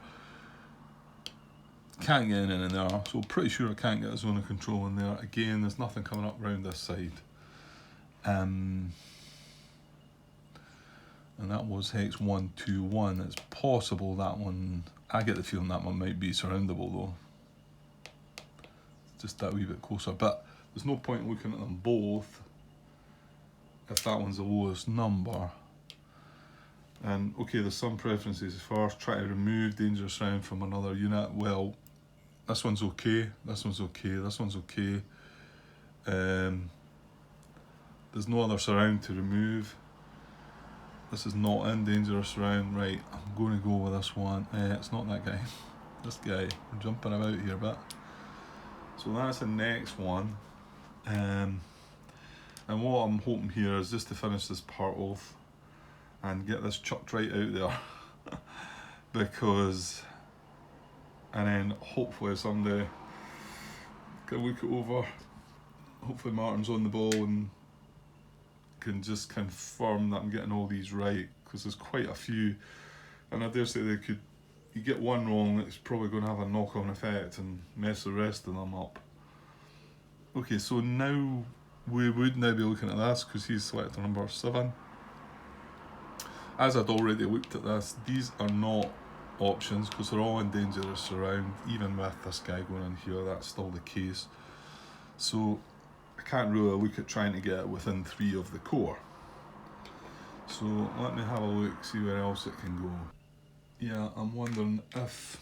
Can't get in there, so pretty sure I can't get a zone of control in there. Again, there's nothing coming up around this side. And that was hex 121. It's possible that one, I get the feeling that one might be surroundable though. Just that wee bit closer, but there's no point looking at them both if that one's the lowest number. And okay, there's some preferences as far as trying to remove dangerous round from another unit. Well, this one's okay, this one's okay, this one's okay. There's no other surround to remove. This is not in dangerous round. Right, I'm going to go with this one. It's not that guy. This guy. We're jumping about here a bit. So that's the next one. And what I'm hoping here is just to finish this part off and get this chucked right out there. Because, and then hopefully someday can look it over. Hopefully Martin's on the ball and can just confirm that I'm getting all these right, because there's quite a few, and I dare say they could, you get one wrong, it's probably going to have a knock-on effect and mess the rest of them up. Okay, so now we would now be looking at this because he's selector number 7. As I'd already looked at this, these are not options because they're all in dangerous surround. Even with this guy going in here, that's still the case. So I can't really look at trying to get it within 3 of the core. So let me have a look, see where else it can go. Yeah, I'm wondering if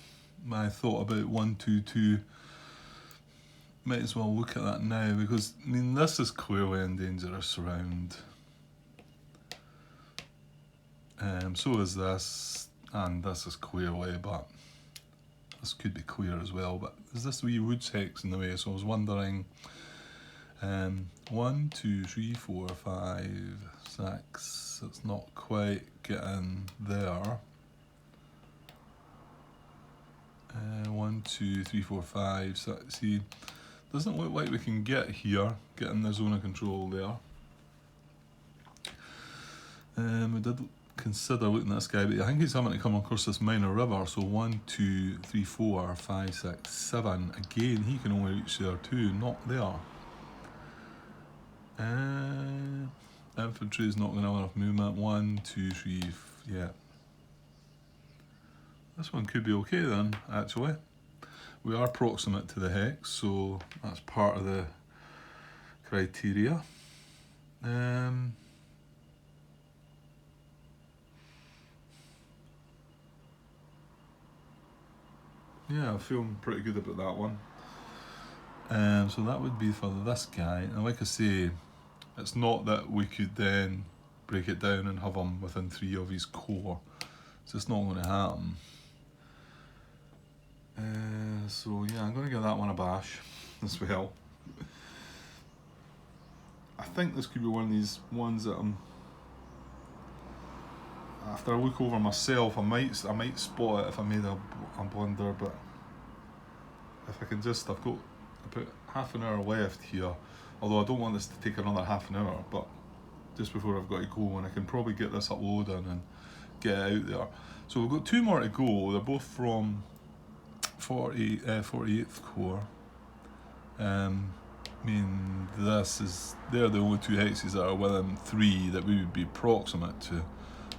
my thought about 122, might as well look at that now, because I mean this is clearly in dangerous surround. So is this, and this is clearly, but this could be clear as well. But there's this wee woods hex in the way, so I was wondering. 1, 2, 3, 4, 5, 6. It's not quite getting there. 1, 2, 3, 4, 5, 6. See, doesn't look like we can get here, get in the zone of control there. We did consider looking at this guy, but I think he's having to come across this minor river. So 1, 2, 3, 4, 5, 6, 7. Again, he can only reach there too, not there. Infantry is not going to have enough movement. 1, 2, 3, yeah. This one could be okay then, actually. We are proximate to the hex, so that's part of the criteria. Yeah, I'm feeling pretty good about that one. So that would be for this guy, and like I say, it's not that we could then break it down and have him within 3 of his core. It's just not going to happen. So yeah, I'm going to give that one a bash as well. I think this could be one of these ones that after I look over myself, I might spot it if I made a blunder, but if I can just, I've got about half an hour left here, although I don't want this to take another half an hour, but just before I've got to go, and I can probably get this uploading and get it out there. So we've got 2 more to go. They're both from 48th Corps. I mean, they're the only 2 hexes that are within 3 that we would be proximate to.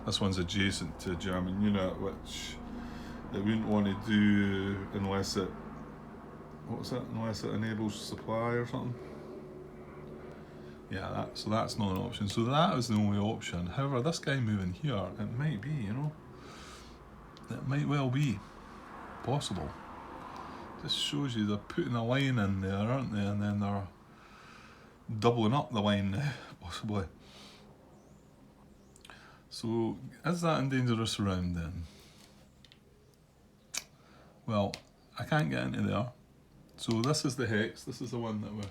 This one's adjacent to a German unit, which they wouldn't want to do unless it, unless it enables supply or something. Yeah, so that's not an option. So that is the only option. However, this guy moving here, it might be, you know, it might well be possible. Just shows you they're putting a line in there, aren't they? And then doubling up the line now, possibly. So, is that in dangerous surround then? Well, I can't get into there. So this is the hex, this is the one that we're...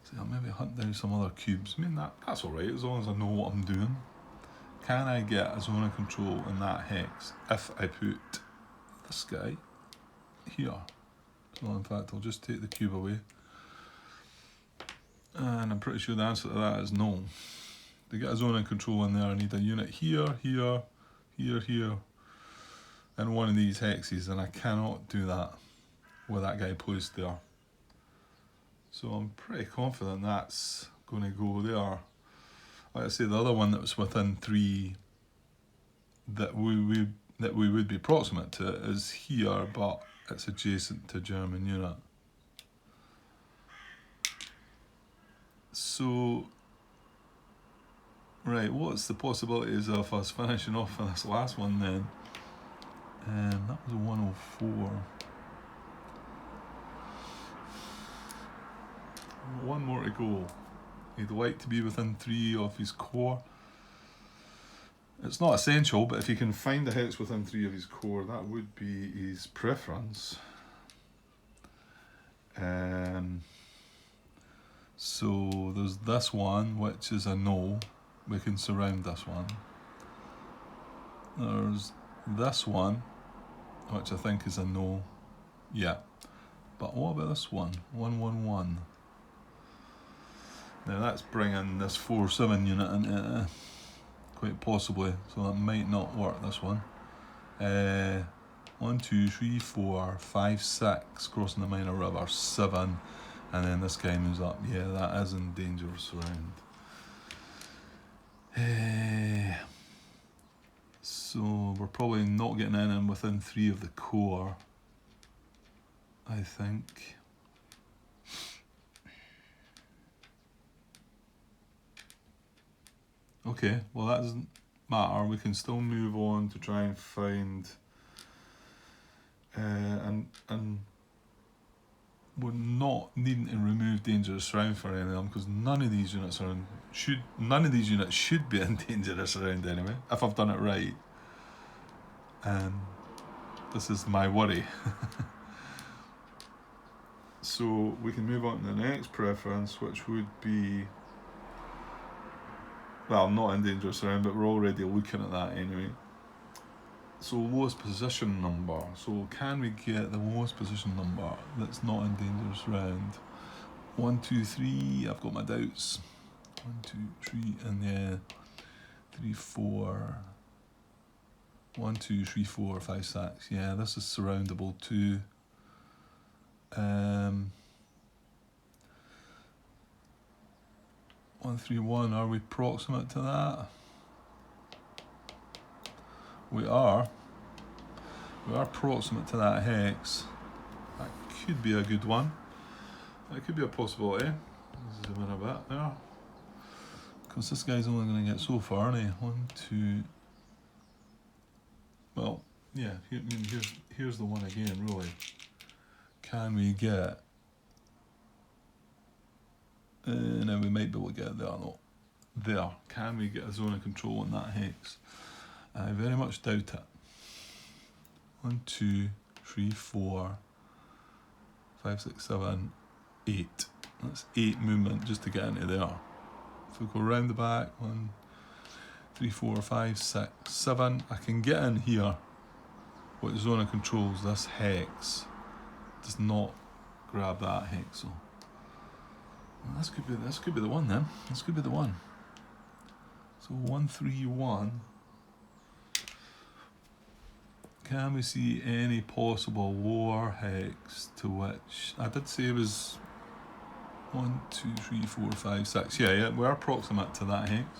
So I'll maybe hunt down some other cubes. I mean, that's alright, as long as I know what I'm doing. Can I get a zone of control in that hex if I put this guy here? So in fact, I'll just take the cube away. And I'm pretty sure the answer to that is no. To get a zone of control in there, I need a unit here, here, here, here, and one of these hexes, and I cannot do that with that guy placed there. So I'm pretty confident that's going to go there. Like I say, the other one that was within 3 that we would be proximate to is here, but it's adjacent to German unit. So, right, what's the possibilities of us finishing off on this last one then? That was 104. One more to go. He'd like to be within 3 of his core. It's not essential, but if he can find a hex within 3 of his core, that would be his preference. So there's this one, which is a no. We can surround this one. There's this one, which I think is a no. Yeah. But what about this one? 111. Now that's bringing this 4-7 unit into it, quite possibly, so that might not work, this one. 1, 2, 3, 4, 5, 6, crossing the minor river, 7, and then this guy moves up. Yeah, that is in dangerous surround. So we're probably not getting in within 3 of the core, I think. Okay, well that doesn't matter, we can still move on to try and find and we're not needing to remove dangerous surround for any of them, because none of these units should be in dangerous surround anyway, if I've done it right. This is my worry. So we can move on to the next preference, which would be, well, not in dangerous surround, but we're already looking at that anyway. So lowest position number. So can we get the lowest position number that's not in dangerous surround? 1, 2, 3. I've got my doubts. 1, 2, 3, and then 3, 4. 1, 2, 3, 4, 5, 6. Yeah, this is surroundable too. 1, 3, 1. Are we proximate to that? We are. We are proximate to that hex. That could be a good one. That could be a possibility. Zoom in a bit there. Because this guy's only going to get so far, isn't he? 1, 2. Well, yeah, here's the one again, really. Can we get... no, we might be able to get there, no. There. Can we get a zone of control on that hex? I very much doubt it. 1, 2, 3, 4, 5, 6, 7, 8. That's 8 movement just to get into there. If we go round the back, 1, 3, 4, 5, 6, 7. I can get in here. What zone of controls this hex does not grab that hex. So well, this could be the one then. This could be the one. So 1, 3, 1. Can we see any possible lower hex to which I did say it was 1, 2, 3, 4, 5, 6. Yeah, we are proximate to that hex.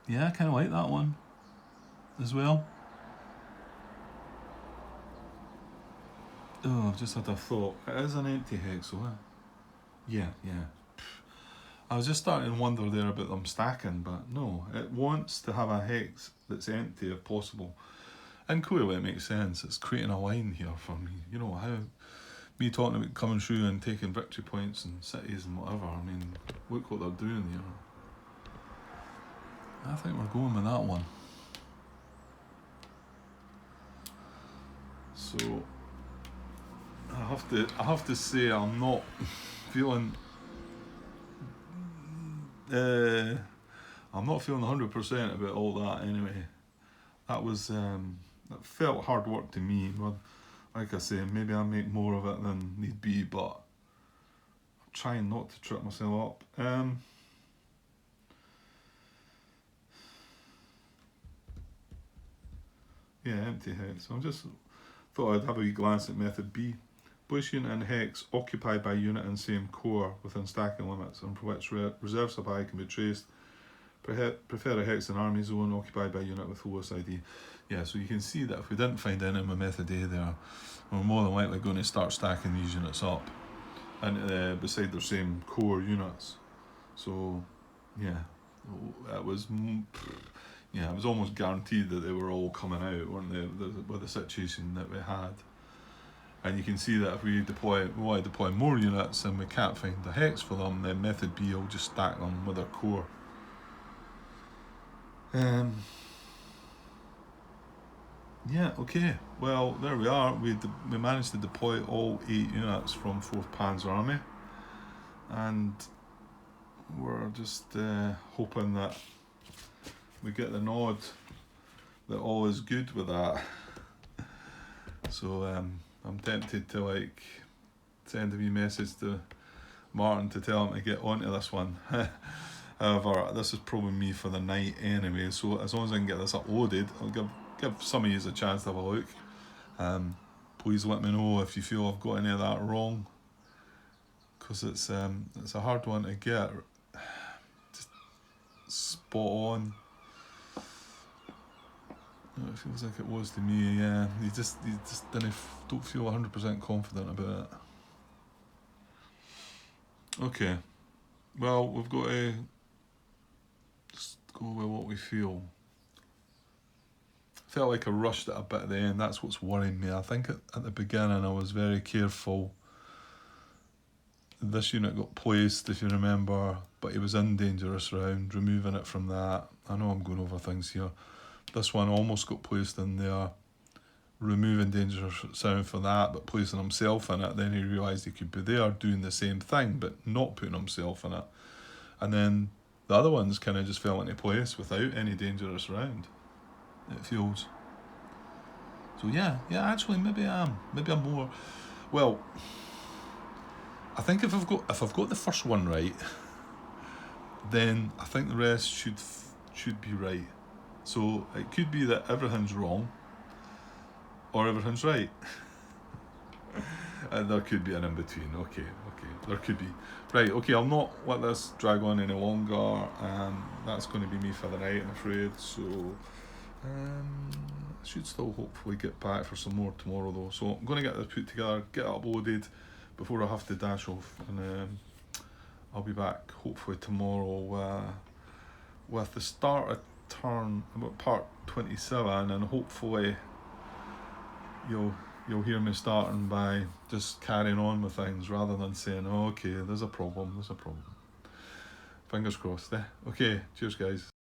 Yeah, I kind of like that one as well. Oh, I've just had a thought. It is an empty hex, so yeah. I was just starting to wonder there about them stacking, but no, it wants to have a hex that's empty if possible. And clearly it makes sense. It's creating a line here for me. You know, how me talking about coming through and taking victory points and cities and whatever. I mean, look what they're doing here. I think we're going with that one. So I have to say I'm not feeling I'm not feeling 100% about all that anyway. That was that felt hard work to me. But like I say, maybe I make more of it than need be, but I'm trying not to trip myself up. Yeah, empty hex. I just thought I'd have a wee glance at method B. Place unit and hex occupied by unit and same core within stacking limits, and for which reserve supply can be traced. Prefer a hex and army zone occupied by unit with lowest ID. Yeah, so you can see that if we didn't find any in my method A there, we're more than likely going to start stacking these units up and beside their same core units. So yeah, it was almost guaranteed that they were all coming out, weren't they, with the situation that we had. And you can see that if we want to deploy more units and we can't find the hex for them, then method B will just stack them with their core. Yeah, okay. Well, there we are. We managed to deploy all 8 units from 4th Panzer Army, and we're just hoping that we get the nod that all is good with that. So I'm tempted to send a wee message to Martin to tell him to get onto this one. However, this is probably me for the night anyway, so as long as I can get this uploaded, I'll give some of you a chance to have a look. Please let me know if you feel I've got any of that wrong, because it's a hard one to get just spot on. It feels like it was to me. Yeah, you just don't feel 100% confident about it. Okay, well, we've got to just go with what we feel. Felt like I rushed it a bit at the end. That's what's worrying me. I think at the beginning I was very careful. This unit got placed, if you remember, but he was in dangerous round, removing it from that. I know I'm going over things here. This one almost got placed in there, removing dangerous sound for that, but placing himself in it. Then he realised he could be there doing the same thing, but not putting himself in it. And then the other ones kind of just fell into place without any dangerous round, it feels. So yeah, actually maybe I'm more, well, I think if I've got the first one right, then I think the rest should be right. So it could be that everything's wrong or everything's right. And there could be an in-between. Okay, there could be. Right, okay, I'll not let this drag on any longer. That's going to be me for the night, I'm afraid. So I should still hopefully get back for some more tomorrow though. So I'm going to get this put together, get it uploaded before I have to dash off. And I'll be back hopefully tomorrow with the start of part 27, and hopefully you'll hear me starting by just carrying on with things rather than saying, oh, okay, there's a problem. Fingers crossed. Okay, cheers guys.